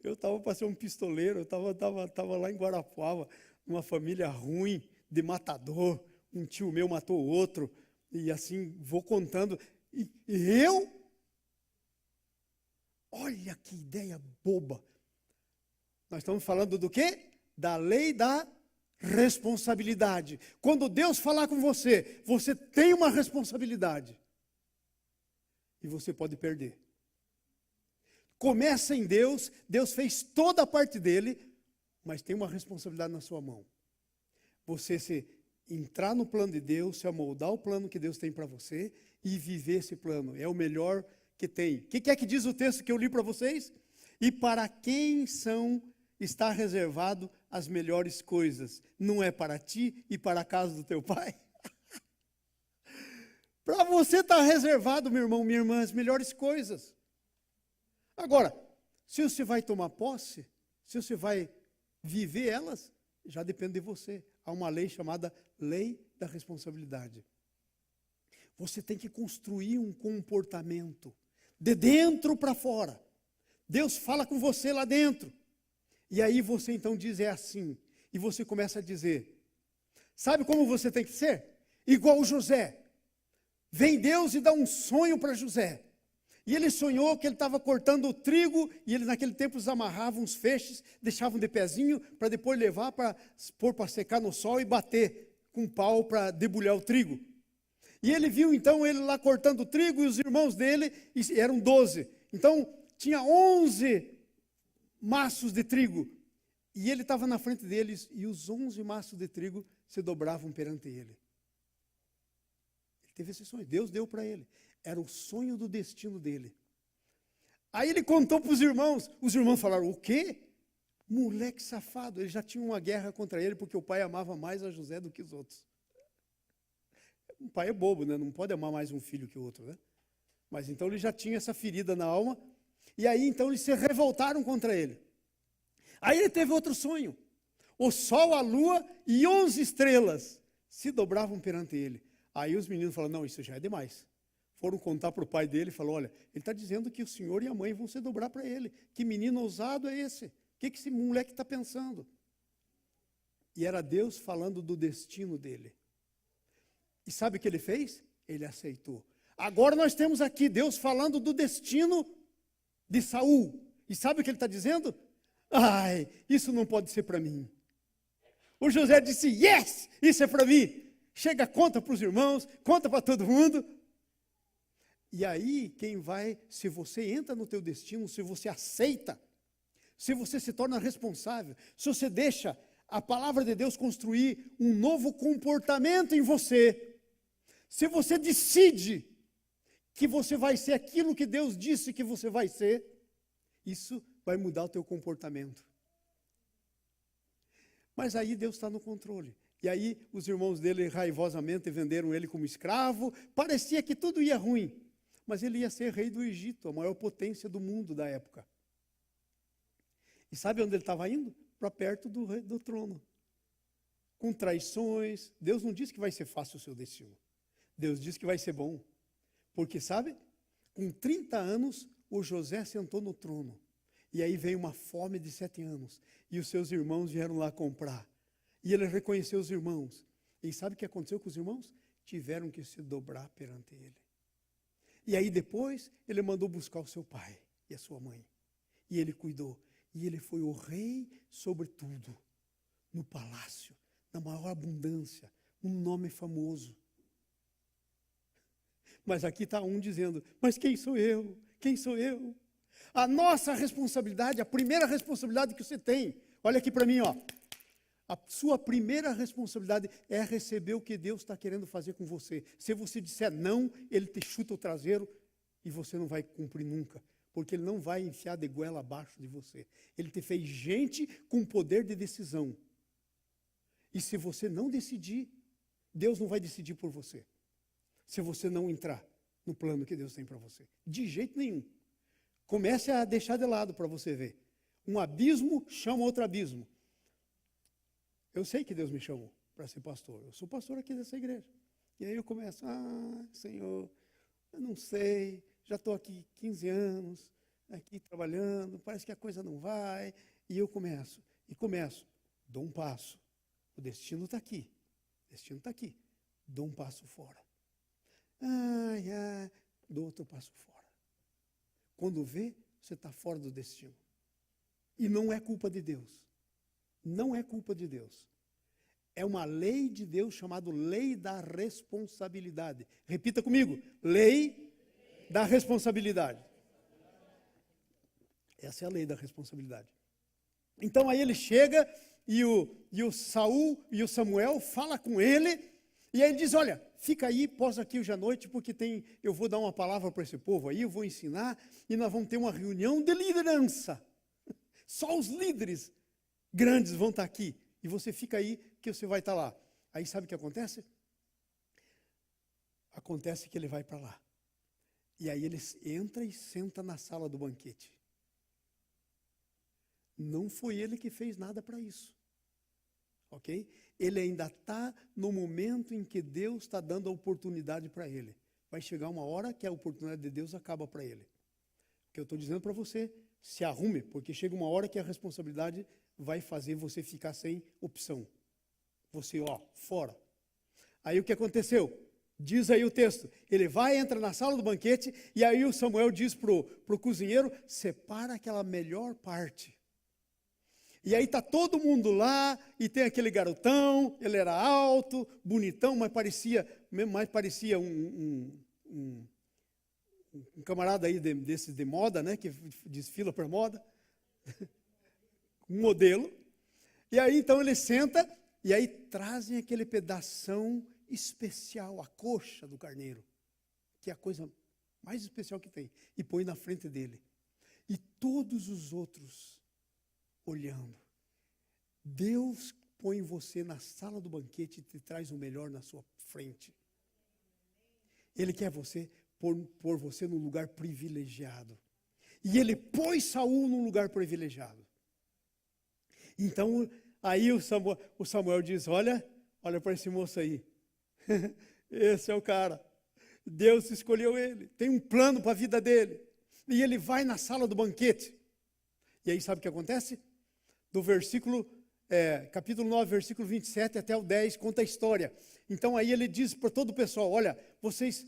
Eu estava para ser um pistoleiro, eu estava lá em Guarapuava, numa família ruim, de matador, um tio meu matou o outro, e assim, vou contando. E eu, olha que ideia boba. Nós estamos falando do quê? Da lei da responsabilidade. Quando Deus falar com você, você tem uma responsabilidade. E você pode perder. Começa em Deus, Deus fez toda a parte dele, mas tem uma responsabilidade na sua mão. Você se entrar no plano de Deus, se amoldar o plano que Deus tem para você e viver esse plano. É o melhor que tem. O que é que diz o texto que eu li para vocês? E para quem está reservado as melhores coisas? Não é para ti e para a casa do teu pai? Para você está reservado, meu irmão, minha irmã, as melhores coisas. Agora, se você vai tomar posse, se você vai viver elas, já depende de você. Há uma lei chamada lei da responsabilidade. Você tem que construir um comportamento de dentro para fora. Deus fala com você lá dentro. E aí você então diz, é assim. E você começa a dizer, sabe como você tem que ser? Igual José. Vem Deus e dá um sonho para José. E ele sonhou que ele estava cortando o trigo, e eles naquele tempo eles amarravam uns feixes, deixavam de pezinho, para depois levar para pôr para secar no sol e bater com um pau para debulhar o trigo. E ele viu então ele lá cortando o trigo, e os irmãos dele, eram 12. Então tinha 11 maços de trigo. E ele estava na frente deles, e os 11 maços de trigo se dobravam perante ele. Ele teve esse sonho, Deus deu para ele. Era o sonho do destino dele. Aí ele contou para os irmãos falaram, o quê? Moleque safado, ele já tinha uma guerra contra ele, porque o pai amava mais a José do que os outros. O pai é bobo, né? Não pode amar mais um filho que o outro, né? Mas então ele já tinha essa ferida na alma, e aí então eles se revoltaram contra ele. Aí ele teve outro sonho. O sol, a lua e 11 estrelas se dobravam perante ele. Aí os meninos falaram, não, isso já é demais. Foram contar para o pai dele e falou, olha, ele está dizendo que o senhor e a mãe vão se dobrar para ele. Que menino ousado é esse? O que esse moleque está pensando? E era Deus falando do destino dele. E sabe o que ele fez? Ele aceitou. Agora nós temos aqui Deus falando do destino de Saul. E sabe o que ele está dizendo? Ai, isso não pode ser para mim. O José disse, yes, isso é para mim. Chega, conta para os irmãos, conta para todo mundo. E aí, se você entra no teu destino, se você aceita, se você se torna responsável, se você deixa a palavra de Deus construir um novo comportamento em você, se você decide que você vai ser aquilo que Deus disse que você vai ser, isso vai mudar o teu comportamento. Mas aí Deus está no controle. E aí os irmãos dele raivosamente venderam ele como escravo, parecia que tudo ia ruim. Mas ele ia ser rei do Egito, a maior potência do mundo da época. E sabe onde ele estava indo? Para perto do trono. Com traições. Deus não disse que vai ser fácil o seu destino. Deus disse que vai ser bom. Porque, sabe, com 30 anos, o José sentou no trono. E aí veio uma fome de 7 anos. E os seus irmãos vieram lá comprar. E ele reconheceu os irmãos. E sabe o que aconteceu com os irmãos? Tiveram que se dobrar perante ele. E aí depois, ele mandou buscar o seu pai e a sua mãe. E ele cuidou. E ele foi o rei sobre tudo. No palácio, na maior abundância. Um nome famoso. Mas aqui está um dizendo, mas quem sou eu? Quem sou eu? A nossa responsabilidade, a primeira responsabilidade que você tem, olha aqui para mim, ó. A sua primeira responsabilidade é receber o que Deus está querendo fazer com você. Se você disser não, Ele te chuta o traseiro e você não vai cumprir nunca. Porque Ele não vai enfiar de goela abaixo de você. Ele te fez gente com poder de decisão. E se você não decidir, Deus não vai decidir por você. Se você não entrar no plano que Deus tem para você. De jeito nenhum. Comece a deixar de lado para você ver. Um abismo chama outro abismo. Eu sei que Deus me chamou para ser pastor. Eu sou pastor aqui dessa igreja. E aí eu começo, Senhor, eu não sei, já estou aqui 15 anos, aqui trabalhando, parece que a coisa não vai, e eu começo, dou um passo, o destino está aqui, dou um passo fora. Dou outro passo fora. Quando vê, você está fora do destino. E não é culpa de Deus. Não é culpa de Deus. É uma lei de Deus chamada lei da responsabilidade. Repita comigo, lei da responsabilidade. Essa é a lei da responsabilidade. Então aí ele chega e o Saul e o Samuel fala com ele, e aí ele diz, olha, fica aí, posa aqui hoje à noite, porque eu vou dar uma palavra para esse povo aí, eu vou ensinar, e nós vamos ter uma reunião de liderança. Só os líderes grandes vão estar aqui, e você fica aí, que você vai estar lá. Aí sabe o que acontece? Acontece que ele vai para lá. E aí ele entra e senta na sala do banquete. Não foi ele que fez nada para isso. Ok? Ele ainda está no momento em que Deus está dando a oportunidade para ele. Vai chegar uma hora que a oportunidade de Deus acaba para ele. O que eu estou dizendo para você, se arrume, porque chega uma hora que a responsabilidade vai fazer você ficar sem opção. Você, fora. Aí o que aconteceu? Diz aí o texto, ele vai, entra na sala do banquete, e aí o Samuel diz pro cozinheiro, separa aquela melhor parte. E aí está todo mundo lá, e tem aquele garotão, ele era alto, bonitão, mas parecia um camarada aí desses de moda, né, que desfila por moda, um modelo. E aí então ele senta, e aí trazem aquele pedação especial, a coxa do carneiro, que é a coisa mais especial que tem, e põe na frente dele. E todos os outros olhando. Deus põe você na sala do banquete e te traz o melhor na sua frente. Ele quer pôr você num lugar privilegiado. E ele pôs Saul num lugar privilegiado. Então, aí o Samuel diz, olha para esse moço aí. Esse é o cara. Deus escolheu ele. Tem um plano para a vida dele. E ele vai na sala do banquete. E aí sabe o que acontece? Do capítulo 9, versículo 27 até o 10, conta a história. Então aí ele diz para todo o pessoal, olha, vocês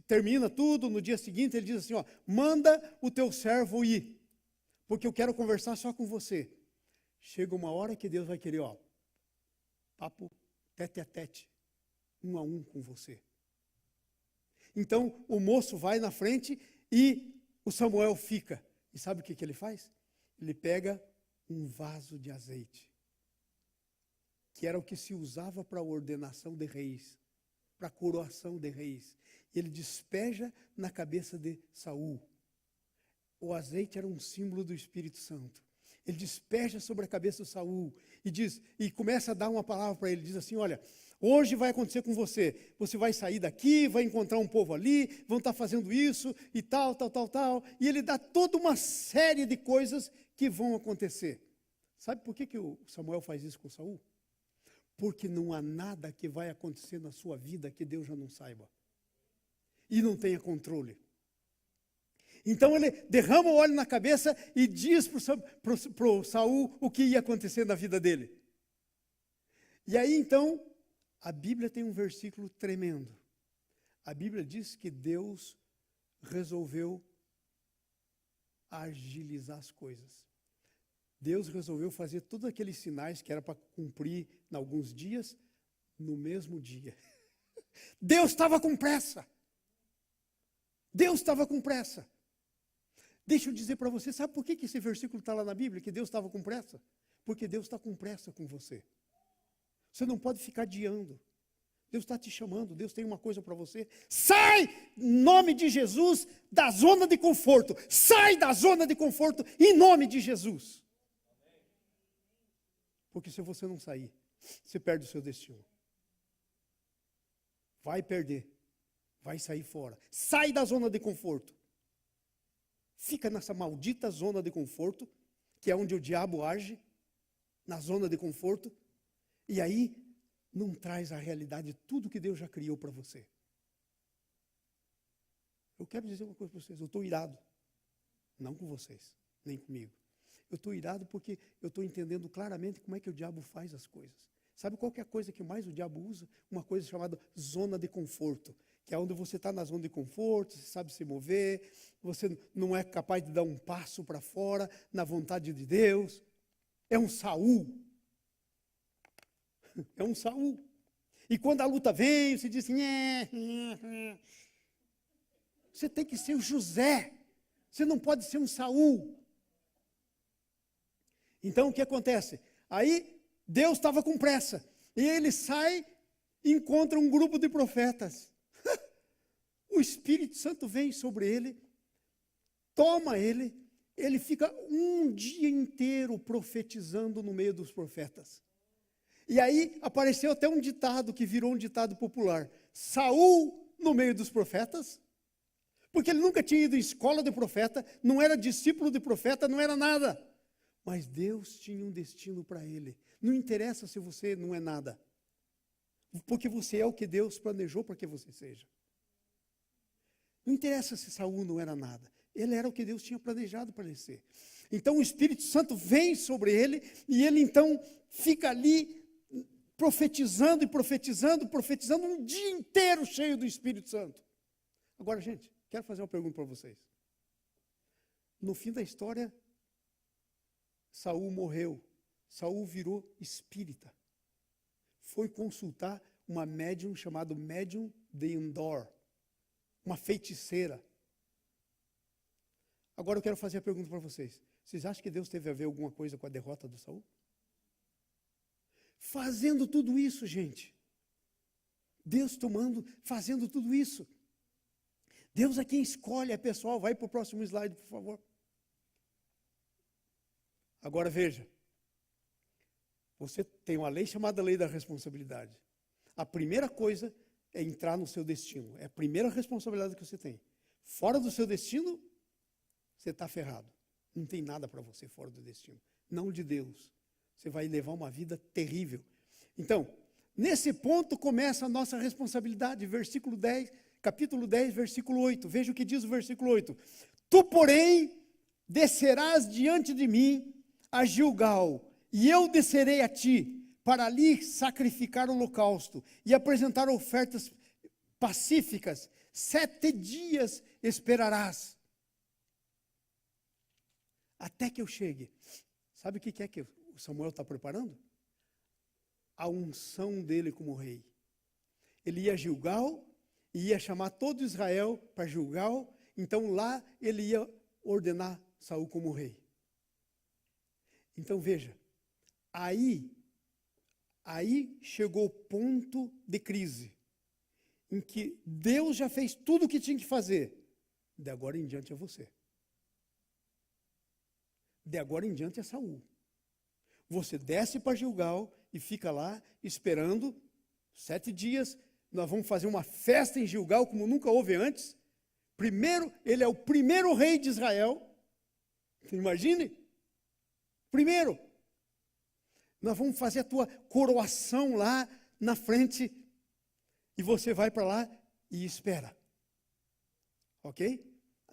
termina tudo, no dia seguinte ele diz assim, manda o teu servo ir, porque eu quero conversar só com você. Chega uma hora que Deus vai querer, papo tete a tete, um a um com você. Então o moço vai na frente e o Samuel fica. E sabe o que ele faz? Ele pega um vaso de azeite, que era o que se usava para a ordenação de reis, para a coroação de reis. Ele despeja na cabeça de Saul. O azeite era um símbolo do Espírito Santo. Ele despeja sobre a cabeça de Saul e começa a dar uma palavra para ele. Diz assim, olha, hoje vai acontecer com você. Você vai sair daqui, vai encontrar um povo ali, vão estar fazendo isso e tal. E ele dá toda uma série de coisas que vão acontecer. Sabe por que o Samuel faz isso com Saul? Porque não há nada que vai acontecer na sua vida que Deus já não saiba. E não tenha controle. Então ele derrama o óleo na cabeça e diz para o Saul o que ia acontecer na vida dele. E aí então, a Bíblia tem um versículo tremendo. A Bíblia diz que Deus resolveu agilizar as coisas. Deus resolveu fazer todos aqueles sinais que era para cumprir em alguns dias, no mesmo dia. Deus estava com pressa. Deus estava com pressa. Deixa eu dizer para você, sabe por que esse versículo está lá na Bíblia, que Deus estava com pressa? Porque Deus está com pressa com você. Você não pode ficar adiando. Deus está te chamando, Deus tem uma coisa para você. Sai, em nome de Jesus, da zona de conforto. Sai da zona de conforto, em nome de Jesus. Porque se você não sair, você perde o seu destino. Vai perder. Vai sair fora. Sai da zona de conforto. Fica nessa maldita zona de conforto, que é onde o diabo age, na zona de conforto, e aí não traz a realidade de tudo que Deus já criou para você. Eu quero dizer uma coisa para vocês, eu estou irado. Não com vocês, nem comigo. Eu estou irado porque eu estou entendendo claramente como é que o diabo faz as coisas. Sabe qual que é a coisa que mais o diabo usa? Uma coisa chamada zona de conforto, que é onde você está na zona de conforto, você sabe se mover, você não é capaz de dar um passo para fora na vontade de Deus. É um Saul. É um Saul. E quando a luta vem, você diz assim, você tem que ser o José. Você não pode ser um Saul. Então o que acontece? Aí Deus estava com pressa. E ele sai e encontra um grupo de profetas. O Espírito Santo vem sobre ele, toma ele, ele fica um dia inteiro profetizando no meio dos profetas. E aí apareceu até um ditado que virou um ditado popular. Saul no meio dos profetas, porque ele nunca tinha ido em escola de profeta, não era discípulo de profeta, não era nada. Mas Deus tinha um destino para ele. Não interessa se você não é nada, porque você é o que Deus planejou para que você seja. Não interessa se Saul não era nada, ele era o que Deus tinha planejado para ele ser. Então o Espírito Santo vem sobre ele, e ele então fica ali profetizando e profetizando, profetizando um dia inteiro cheio do Espírito Santo. Agora, gente, quero fazer uma pergunta para vocês. No fim da história, Saul morreu. Saul virou espírita. Foi consultar uma médium chamada médium de Endor, uma feiticeira. Agora eu quero fazer a pergunta para vocês. Vocês acham que Deus teve a ver alguma coisa com a derrota do Saul? Fazendo tudo isso, gente. Deus fazendo tudo isso. Deus é quem escolhe, pessoal. Vai para o próximo slide, por favor. Agora veja. Você tem uma lei chamada lei da responsabilidade. A primeira coisa é entrar no seu destino. É a primeira responsabilidade que você tem. Fora do seu destino, você está ferrado. Não tem nada para você fora do destino. Não de Deus. Você vai levar uma vida terrível. Então, nesse ponto começa a nossa responsabilidade. Versículo 10, capítulo 10, versículo 8. Veja o que diz o versículo 8. Tu, porém, descerás diante de mim a Gilgal, e eu descerei a ti, para ali sacrificar o holocausto e apresentar ofertas pacíficas. 7 dias esperarás, até que eu chegue. Sabe o que é que o Samuel está preparando? A unção dele como rei. Ele ia a Gilgal, e ia chamar todo Israel para Gilgal, então lá ele ia ordenar Saul como rei. Então veja, aí chegou o ponto de crise, em que Deus já fez tudo o que tinha que fazer. De agora em diante é você. De agora em diante é Saul. Você desce para Gilgal e fica lá esperando 7 dias. Nós vamos fazer uma festa em Gilgal como nunca houve antes. Primeiro, ele é o primeiro rei de Israel. Imagine. Primeiro, nós vamos fazer a tua coroação lá na frente, e você vai para lá e espera. Ok?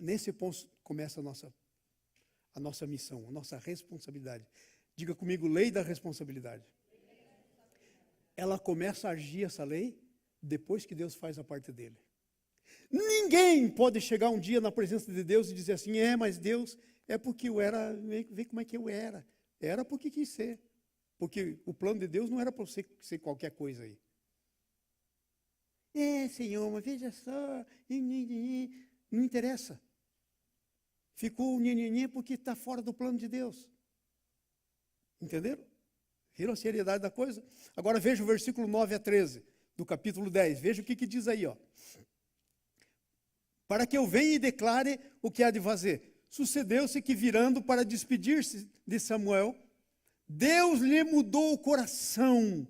Nesse ponto começa a nossa missão, a nossa responsabilidade. Diga comigo, lei da responsabilidade. Ela começa a agir, essa lei, depois que Deus faz a parte dele. Ninguém pode chegar um dia na presença de Deus e dizer assim, mas Deus, é porque eu era, vê como é que eu era. Era porque quis ser. Porque o plano de Deus não era para você ser qualquer coisa aí. Senhor, mas veja só, não interessa. Ficou o nhenhenhê porque está fora do plano de Deus. Entenderam? Viram a seriedade da coisa? Agora veja o versículo 9 a 13 do capítulo 10. Veja o que diz aí, ó. Para que eu venha e declare o que há de fazer. Sucedeu-se que, virando para despedir-se de Samuel, Deus lhe mudou o coração.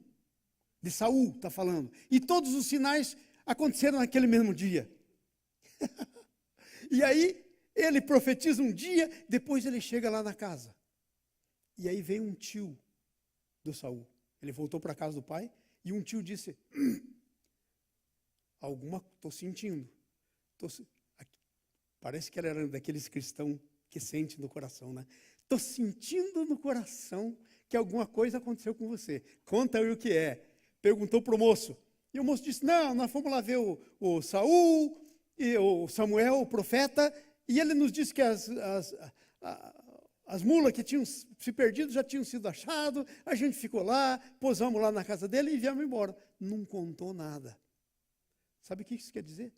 De Saul, está falando. E todos os sinais aconteceram naquele mesmo dia. E aí, ele profetiza um dia, depois ele chega lá na casa. E aí vem um tio do Saul. Ele voltou para a casa do pai, e um tio disse, estou sentindo. Parece que ele era daqueles cristãos Que sente no coração, né? Estou sentindo no coração que alguma coisa aconteceu com você. Conta aí o que é. Perguntou para o moço. E o moço disse, não, nós fomos lá ver o Saul, e o Samuel, o profeta, e ele nos disse que as mulas que tinham se perdido já tinham sido achadas, a gente ficou lá, posamos lá na casa dele e viemos embora. Não contou nada. Sabe o que isso quer dizer?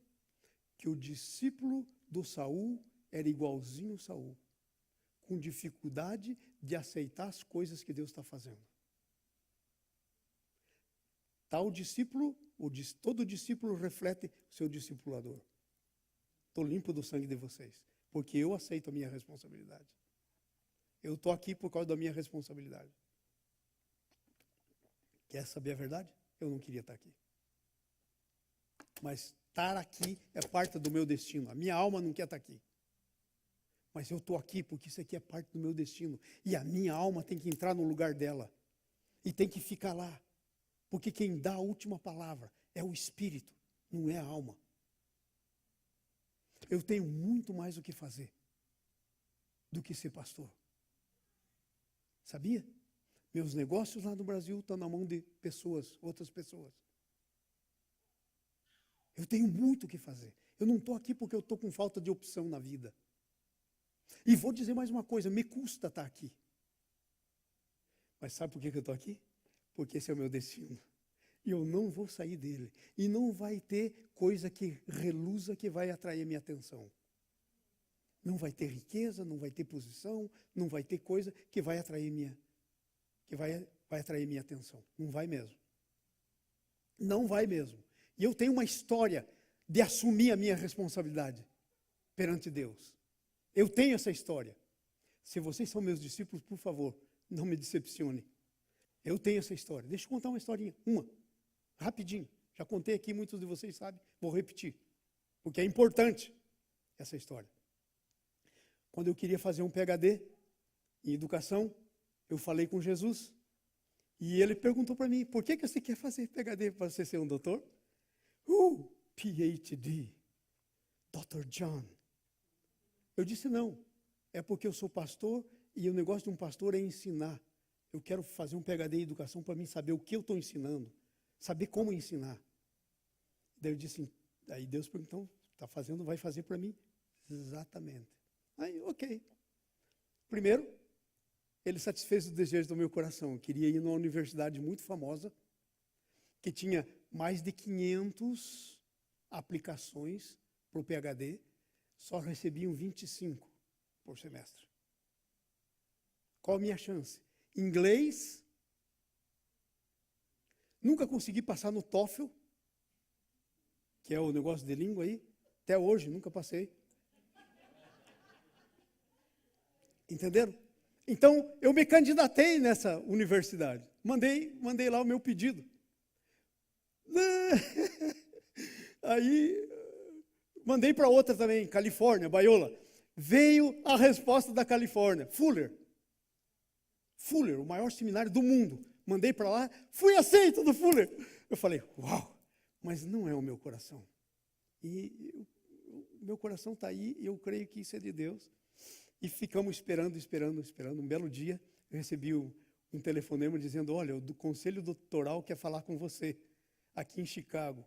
Que o discípulo do Saul era igualzinho Saul, com dificuldade de aceitar as coisas que Deus está fazendo. Tal discípulo, todo discípulo reflete o seu discipulador. Estou limpo do sangue de vocês, porque eu aceito a minha responsabilidade. Eu estou aqui por causa da minha responsabilidade. Quer saber a verdade? Eu não queria estar aqui. Mas estar aqui é parte do meu destino. A minha alma não quer estar aqui. Mas eu estou aqui porque isso aqui é parte do meu destino. E a minha alma tem que entrar no lugar dela. E tem que ficar lá. Porque quem dá a última palavra é o Espírito, não é a alma. Eu tenho muito mais o que fazer do que ser pastor. Sabia? Meus negócios lá no Brasil estão na mão de pessoas, outras pessoas. Eu tenho muito o que fazer. Eu não estou aqui porque eu estou com falta de opção na vida. E vou dizer mais uma coisa, me custa estar aqui. Mas sabe por que eu estou aqui? Porque esse é o meu destino. E eu não vou sair dele. E não vai ter coisa que reluza que vai atrair minha atenção. Não vai ter riqueza, não vai ter posição, não vai ter coisa que vai atrair vai atrair minha atenção. Não vai mesmo. Não vai mesmo. E eu tenho uma história de assumir a minha responsabilidade perante Deus. Eu tenho essa história. Se vocês são meus discípulos, por favor, não me decepcione. Eu tenho essa história. Deixa eu contar uma historinha. Rapidinho. Já contei aqui, muitos de vocês sabem. Vou repetir. Porque é importante essa história. Quando eu queria fazer um PhD em educação, eu falei com Jesus. E ele perguntou para mim, por que você quer fazer PhD para você ser um doutor? PhD. Dr. John. Eu disse não. É porque eu sou pastor e o negócio de um pastor é ensinar. Eu quero fazer um PhD em educação para mim saber o que eu estou ensinando. Saber como ensinar. Daí eu disse, aí Deus perguntou, então, vai fazer para mim? Exatamente. Aí, ok. Primeiro, ele satisfez o desejo do meu coração. Eu queria ir numa universidade muito famosa, que tinha mais de 500 aplicações para o PhD, só recebiam 25 por semestre. Qual a minha chance? Inglês, nunca consegui passar no TOEFL, que é o negócio de língua aí, até hoje nunca passei. Entenderam? Então, eu me candidatei nessa universidade. Mandei lá o meu pedido. Aí, mandei para outra também, Califórnia, Biola. Veio a resposta da Califórnia, Fuller, o maior seminário do mundo. Mandei para lá, fui aceito do Fuller. Eu falei, uau, mas não é o meu coração. E o meu coração está aí, e eu creio que isso é de Deus. E ficamos esperando. Um belo dia, eu recebi um telefonema dizendo, olha, o do Conselho Doutoral quer falar com você, aqui em Chicago.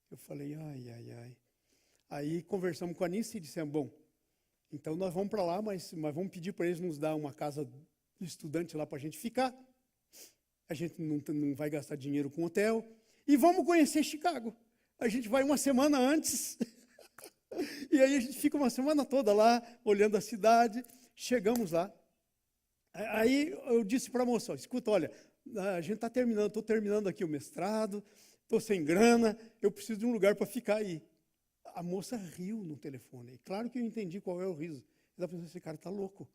Eu falei, ai. Aí conversamos com a Anice e dissemos, bom, então nós vamos para lá, mas vamos pedir para eles nos dar uma casa de estudante lá para a gente ficar. A gente não vai gastar dinheiro com hotel. E vamos conhecer Chicago. A gente vai uma semana antes. E aí a gente fica uma semana toda lá, olhando a cidade. Chegamos lá. Aí eu disse para a moça, escuta, olha, a gente está terminando, estou terminando aqui o mestrado, estou sem grana, eu preciso de um lugar para ficar aí. A moça riu no telefone. E claro que eu entendi qual é o riso. Ela pensou, esse cara está louco.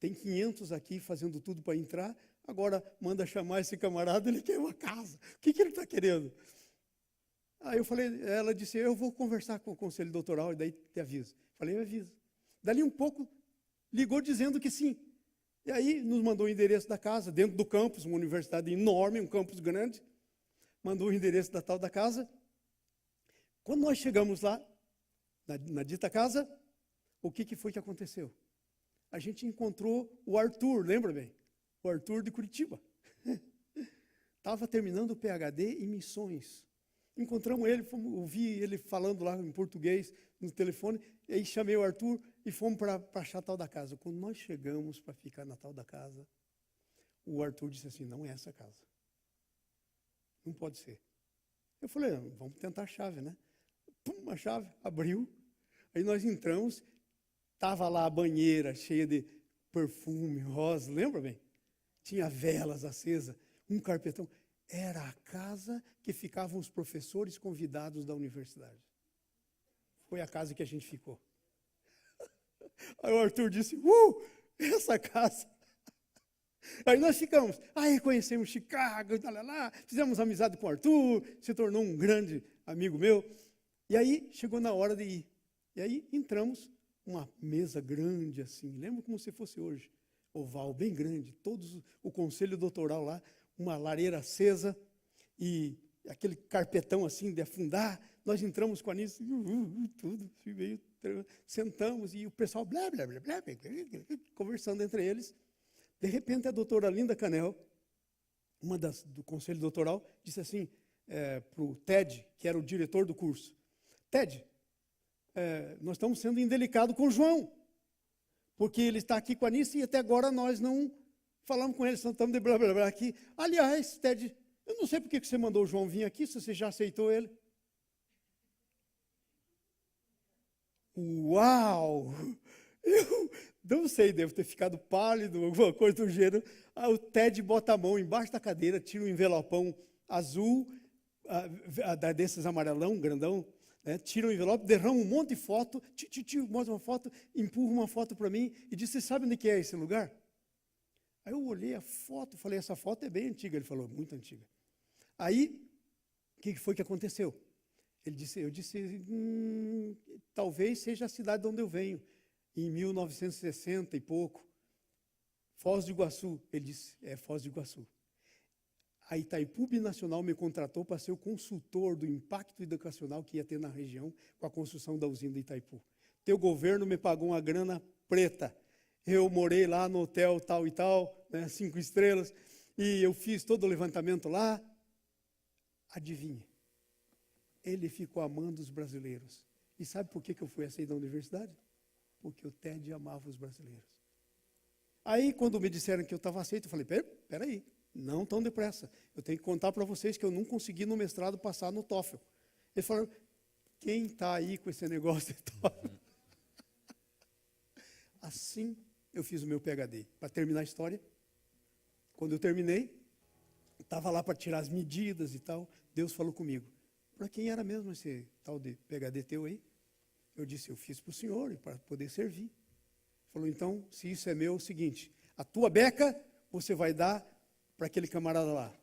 Tem 500 aqui fazendo tudo para entrar, agora manda chamar esse camarada, ele quer uma casa. O que ele está querendo? Aí eu falei, ela disse, eu vou conversar com o conselho doutoral e daí te aviso. Falei, eu aviso. Dali um pouco, ligou dizendo que sim. E aí nos mandou o endereço da casa, dentro do campus, uma universidade enorme, um campus grande. Mandou o endereço da tal da casa. Quando nós chegamos lá, na dita casa, o que foi que aconteceu? a gente encontrou o Arthur, lembra bem? O Arthur de Curitiba. Estava terminando o PhD em missões. Encontramos ele, ouvi ele falando lá em português no telefone, e aí chamei o Arthur e fomos para achar a tal da casa. Quando nós chegamos para ficar na tal da casa, o Arthur disse assim, não é essa casa. Não pode ser. Eu falei, vamos tentar a chave, né? Pum, a chave, abriu. Aí nós entramos, estava lá a banheira cheia de perfume, rosa, lembra bem? Tinha velas acesas, um carpetão. Era a casa que ficavam os professores convidados da universidade. Foi a casa que a gente ficou. Aí o Arthur disse, essa casa. Aí nós ficamos, aí conhecemos Chicago, fizemos amizade com o Arthur, se tornou um grande amigo meu. E aí chegou na hora de ir. E aí entramos, uma mesa grande assim, lembra como se fosse hoje, oval, bem grande, todos o conselho doutoral lá, uma lareira acesa e aquele carpetão assim de afundar. Nós entramos com a Anice, tudo, meio, sentamos e o pessoal blá, blá, blá, blá, conversando entre eles. De repente, a doutora Linda Canel, uma do conselho doutoral, disse assim para o Ted, que era o diretor do curso, Ted, nós estamos sendo indelicados com o João, porque ele está aqui com a Anice e até agora nós não falamos com ele, só estamos de blá, blá, blá aqui. Aliás, Ted, eu não sei por que você mandou o João vir aqui, se você já aceitou ele. Uau! Eu não sei, devo ter ficado pálido, alguma coisa do gênero. O Ted bota a mão embaixo da cadeira, tira um envelopão azul, desses amarelão, grandão, né, tira o envelope, derrama um monte de foto, mostra uma foto, empurra uma foto para mim e diz, você sabe onde que é esse lugar? Aí eu olhei a foto, falei, essa foto é bem antiga. Ele falou, muito antiga. Aí, o que foi que aconteceu? Eu disse, talvez seja a cidade de onde eu venho, em 1960 e pouco, Foz do Iguaçu. Ele disse, é Foz do Iguaçu. A Itaipu Binacional me contratou para ser o consultor do impacto educacional que ia ter na região com a construção da usina de Itaipu. Teu governo me pagou uma grana preta. Eu morei lá no hotel tal e tal, né, 5 estrelas, e eu fiz todo o levantamento lá. Adivinha? Ele ficou amando os brasileiros. E sabe por que eu fui aceito da universidade? Porque o Ted amava os brasileiros. Aí, quando me disseram que eu estava aceito, eu falei, peraí, não tão depressa. Eu tenho que contar para vocês que eu não consegui no mestrado passar no TOEFL. Eles falaram, quem está aí com esse negócio de TOEFL? Assim, eu fiz o meu PhD. Para terminar a história, quando eu terminei, estava lá para tirar as medidas e tal, Deus falou comigo, para quem era mesmo esse tal de PhD teu aí? Eu disse, eu fiz para o senhor, para poder servir. Falou, então, se isso é meu, é o seguinte, a tua beca você vai dar para aquele camarada lá.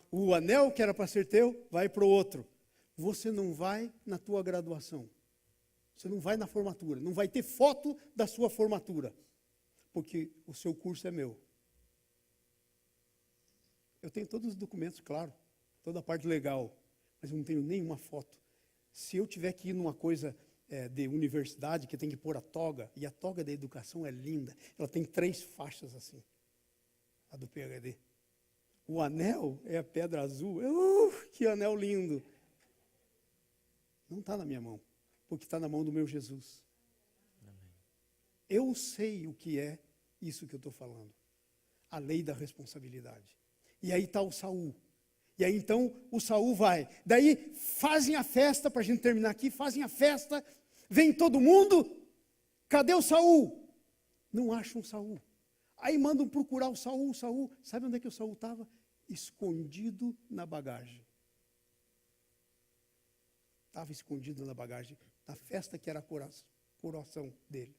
O anel que era para ser teu, vai para o outro. Você não vai na tua graduação. Você não vai na formatura. Não vai ter foto da sua formatura. Porque o seu curso é meu. Eu tenho todos os documentos, claro. Toda a parte legal. Mas eu não tenho nenhuma foto. Se eu tiver que ir numa coisa de universidade, que tem que pôr a toga, e a toga da educação é linda. Ela tem 3 faixas assim. A do PhD. O anel é a pedra azul. Que anel lindo. Não está na minha mão, porque está na mão do meu Jesus. Amém. Eu sei o que é isso que eu estou falando. A lei da responsabilidade. E aí está o Saul. E aí então o Saul vai. Daí fazem a festa, para a gente terminar aqui, fazem a festa, vem todo mundo. Cadê o Saul? Não acham o Saul. Aí mandam procurar o Saul. Sabe onde é que o Saul estava? Escondido na bagagem. Estava escondido na bagagem, na festa que era a coroação dele.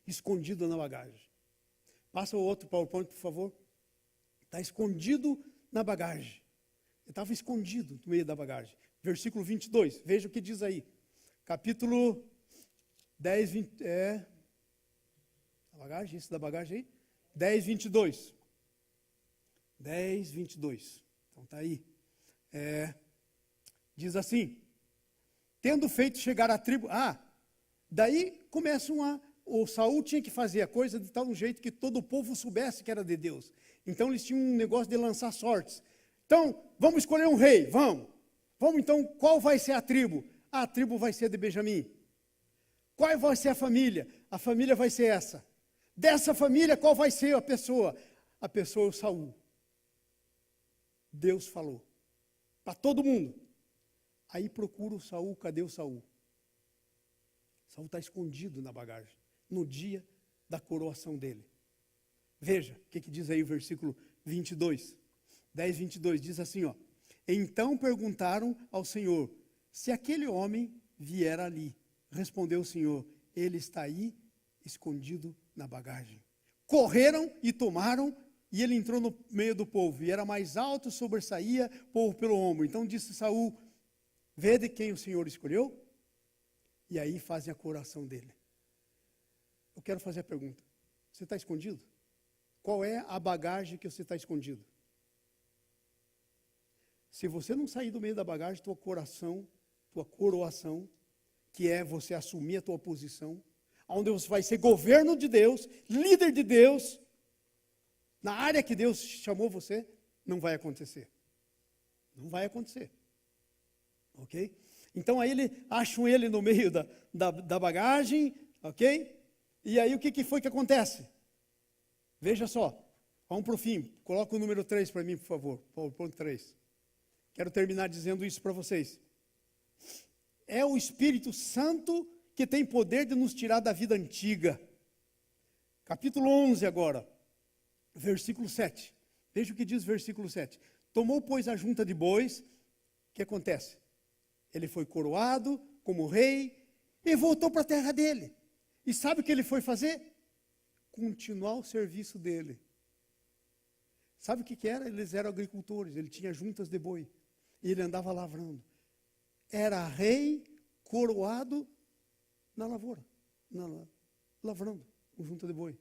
Escondido na bagagem. Passa o outro PowerPoint, por favor. Está escondido na bagagem. Ele estava escondido no meio da bagagem. Versículo 22, veja o que diz aí. Capítulo 10, 20, a bagagem, isso da bagagem aí? 10, 22. 10, 22. Então está aí. Diz assim, tendo feito chegar à tribo... daí começam o Saul tinha que fazer a coisa de tal jeito que todo o povo soubesse que era de Deus. Então eles tinham um negócio de lançar sortes. Então, vamos escolher um rei, vamos. Vamos então, qual vai ser a tribo? A tribo vai ser a de Benjamim. Qual vai ser a família? A família vai ser essa. Dessa família, qual vai ser a pessoa? A pessoa é o Saul. Deus falou. Para todo mundo. Aí procura o Saul, cadê o Saul? Saul está escondido na bagagem, no dia da coroação dele. Veja, o que diz aí o versículo 22. 10, 22, diz assim, ó. Então perguntaram ao Senhor, se aquele homem vier ali. Respondeu o Senhor, ele está aí, escondido na bagagem. Correram e tomaram, e ele entrou no meio do povo, e era mais alto, sobressaía o povo pelo ombro. Então disse Saul, vede quem o Senhor escolheu? E aí fazem a coroação dele. Eu quero fazer a pergunta, você está escondido? Qual é a bagagem que você está escondido? Se você não sair do meio da bagagem, tua coroação, que é você assumir a tua posição, onde você vai ser governo de Deus, líder de Deus, na área que Deus chamou você, não vai acontecer. Não vai acontecer. Ok? Então aí acham ele no meio da bagagem, ok? E aí o que foi que acontece? Veja só, vamos para o fim, coloca o número 3 para mim, por favor, ponto 3. Quero terminar dizendo isso para vocês. É o Espírito Santo que tem poder de nos tirar da vida antiga. Capítulo 11 agora, versículo 7. Veja o que diz o versículo 7. Tomou, pois, a junta de bois, o que acontece? Ele foi coroado como rei e voltou para a terra dele. E sabe o que ele foi fazer? Continuar o serviço dele. Sabe o que era? Eles eram agricultores, ele tinha juntas de boi. E ele andava lavrando. Era rei coroado na lavoura, lavrando com junta de boi.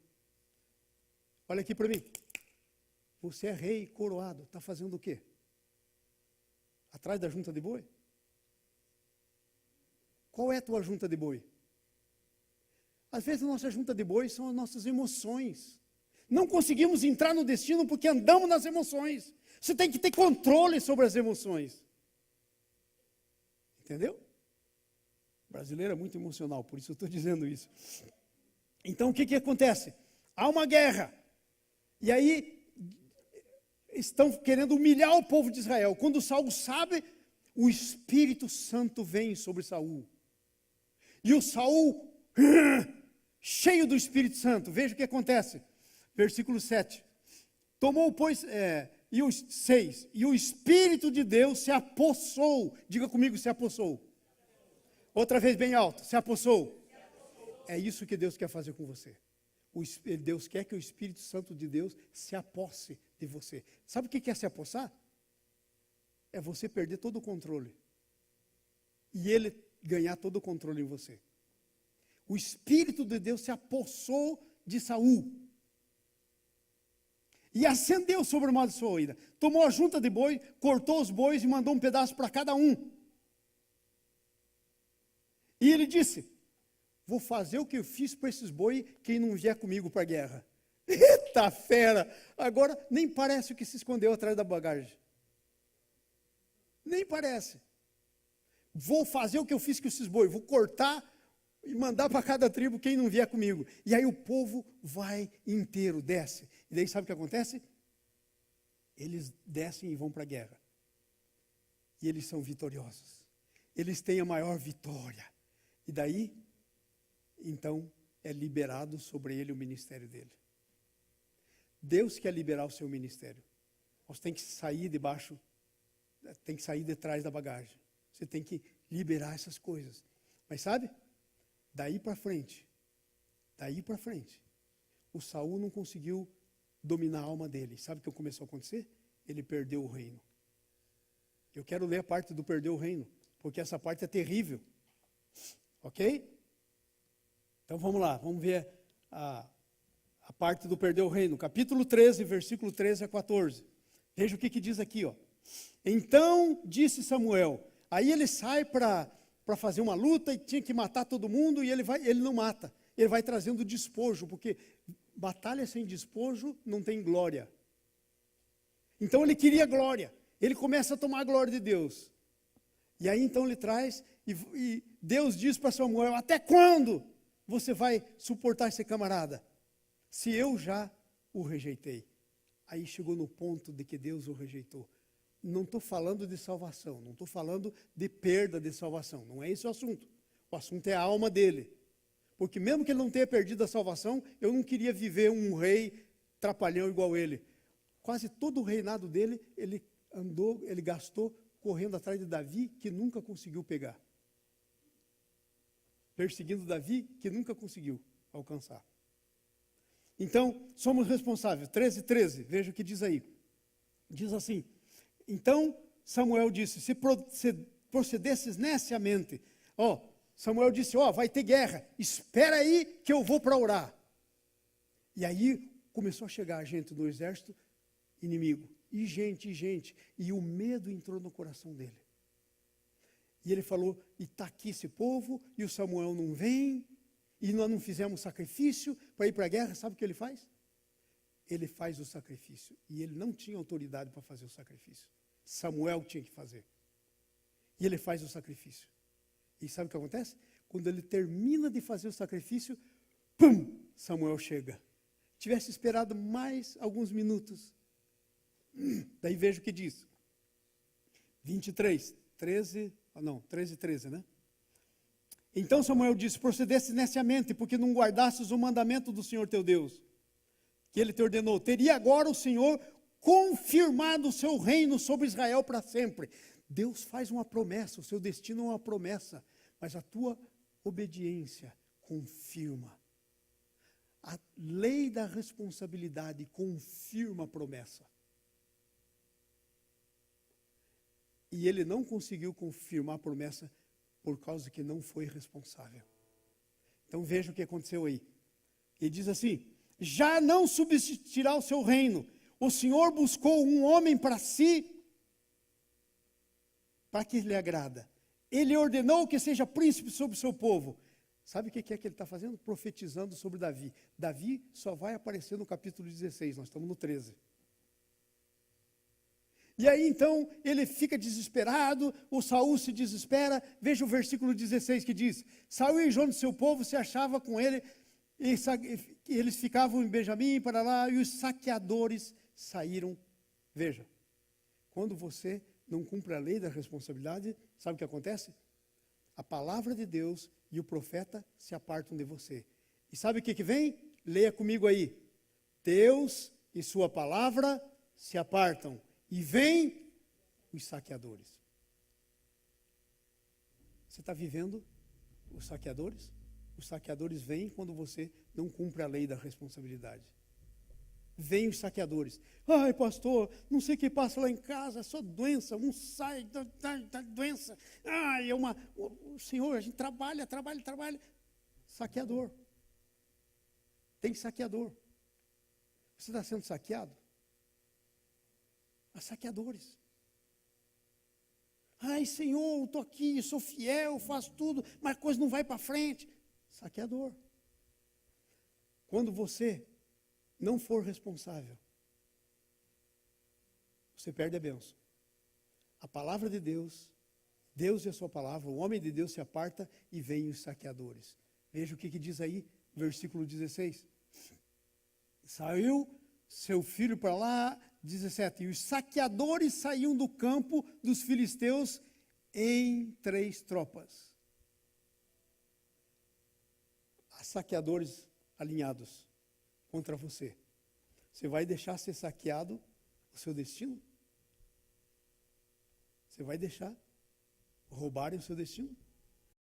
Olha aqui para mim. Você é rei coroado, está fazendo o quê? Atrás da junta de boi? Qual é a tua junta de boi? Às vezes a nossa junta de boi são as nossas emoções. Não conseguimos entrar no destino porque andamos nas emoções. Você tem que ter controle sobre as emoções. Entendeu? O brasileiro é muito emocional, por isso eu estou dizendo isso. Então o que acontece? Há uma guerra. E aí estão querendo humilhar o povo de Israel. Quando Saul sabe, o Espírito Santo vem sobre Saul. E o Saul, cheio do Espírito Santo, veja o que acontece. Versículo 7. Tomou, pois, e os 6, e o Espírito de Deus se apossou. Diga comigo, se apossou. Outra vez bem alto, se apossou. É isso que Deus quer fazer com você. Deus quer que o Espírito Santo de Deus se aposse de você. Sabe o que é se apossar? É você perder todo o controle. E ele ganhar todo o controle em você. O Espírito de Deus se apossou de Saul. E acendeu sobre o mar de sua ira. Tomou a junta de boi, cortou os bois e mandou um pedaço para cada um. E ele disse, vou fazer o que eu fiz para esses boi, quem não vier comigo para a guerra. Eita fera! Agora nem parece o que se escondeu atrás da bagagem. Nem parece. Vou fazer o que eu fiz com esses boi, vou cortar e mandar para cada tribo quem não vier comigo. E aí o povo vai inteiro, desce. E daí sabe o que acontece? Eles descem e vão para a guerra. E eles são vitoriosos. Eles têm a maior vitória. E daí, então, é liberado sobre ele o ministério dele. Deus quer liberar o seu ministério. Você tem que sair debaixo, tem que sair de trás da bagagem. Você tem que liberar essas coisas. Mas sabe? Daí para frente, o Saul não conseguiu dominar a alma dele. Sabe o que começou a acontecer? Ele perdeu o reino. Eu quero ler a parte do perder o reino, porque essa parte é terrível. Ok? Então vamos lá, vamos ver a parte do perder o reino. Capítulo 13, versículo 13 a 14. Veja o que diz aqui, ó. Então disse Samuel, aí ele sai para fazer uma luta e tinha que matar todo mundo e ele não mata. ele vai trazendo despojo, porque batalha sem despojo não tem glória. Então ele queria glória, ele começa a tomar a glória de Deus. E aí então ele traz, e Deus diz para Samuel: até quando você vai suportar esse camarada? Se eu já o rejeitei. Aí chegou no ponto de que Deus o rejeitou. Não estou falando de salvação, não estou falando de perda de salvação, não é esse o assunto. O assunto é a alma dele. Porque mesmo que ele não tenha perdido a salvação, eu não queria viver um rei trapalhão igual ele. Quase todo o reinado dele, ele gastou correndo atrás de Davi, que nunca conseguiu pegar. Perseguindo Davi, que nunca conseguiu alcançar. Então, somos responsáveis. 13:13, veja o que diz aí. Diz assim: então Samuel disse: se procedesses neciamente, Samuel disse: vai ter guerra, espera aí que eu vou para orar. E aí começou a chegar gente no exército inimigo, e gente, e o medo entrou no coração dele. E ele falou: e está aqui esse povo, e o Samuel não vem, e nós não fizemos sacrifício para ir para a guerra. Sabe o que ele faz? Ele faz o sacrifício, e ele não tinha autoridade para fazer o sacrifício. Samuel tinha que fazer. E ele faz o sacrifício. E sabe o que acontece? Quando ele termina de fazer o sacrifício, Samuel chega. Tivesse esperado mais alguns minutos. Daí veja o que diz. 13:13, né? Então Samuel disse: procedestes neciamente, porque não guardastes o mandamento do Senhor teu Deus, que ele te ordenou. Teria agora o Senhor confirmado o seu reino sobre Israel para sempre. Deus faz uma promessa, o seu destino é uma promessa, mas a tua obediência confirma. A lei da responsabilidade confirma a promessa. E ele não conseguiu confirmar a promessa por causa que não foi responsável. Então veja o que aconteceu aí. Ele diz assim: já não subsistirá o seu reino. O Senhor buscou um homem para si, para que lhe agrada. Ele ordenou que seja príncipe sobre o seu povo. Sabe o que é que ele está fazendo? Profetizando sobre Davi. Davi só vai aparecer no capítulo 16, nós estamos no 13. E aí então ele fica desesperado, o Saul se desespera. Veja o versículo 16 que diz: Saul e João do seu povo se achava com ele, e eles ficavam em Benjamim para lá, e os saqueadores saíram. Veja, quando você não cumpre a lei da responsabilidade, sabe o que acontece? A palavra de Deus e o profeta se apartam de você. E sabe o que vem? Leia comigo aí. Deus e sua palavra se apartam. E vem os saqueadores. Você está vivendo os saqueadores? Os saqueadores vêm quando você não cumpre a lei da responsabilidade. Vêm os saqueadores. Ai, pastor, não sei o que passa lá em casa, é só doença, um sai da doença. Ai, Senhor, a gente trabalha. Saqueador. Tem saqueador. Você está sendo saqueado? Há saqueadores. Ai, Senhor, estou aqui, sou fiel, faço tudo, mas a coisa não vai para frente. Saqueador. Quando você não for responsável, você perde a bênção. A palavra de Deus, Deus e a sua palavra, o homem de Deus se aparta e vem os saqueadores. Veja o que diz aí, versículo 16. Saiu seu filho para lá, 17. E os saqueadores saíam do campo dos filisteus em 3 tropas. Há saqueadores alinhados contra você. Você vai deixar ser saqueado o seu destino? Você vai deixar roubarem o seu destino?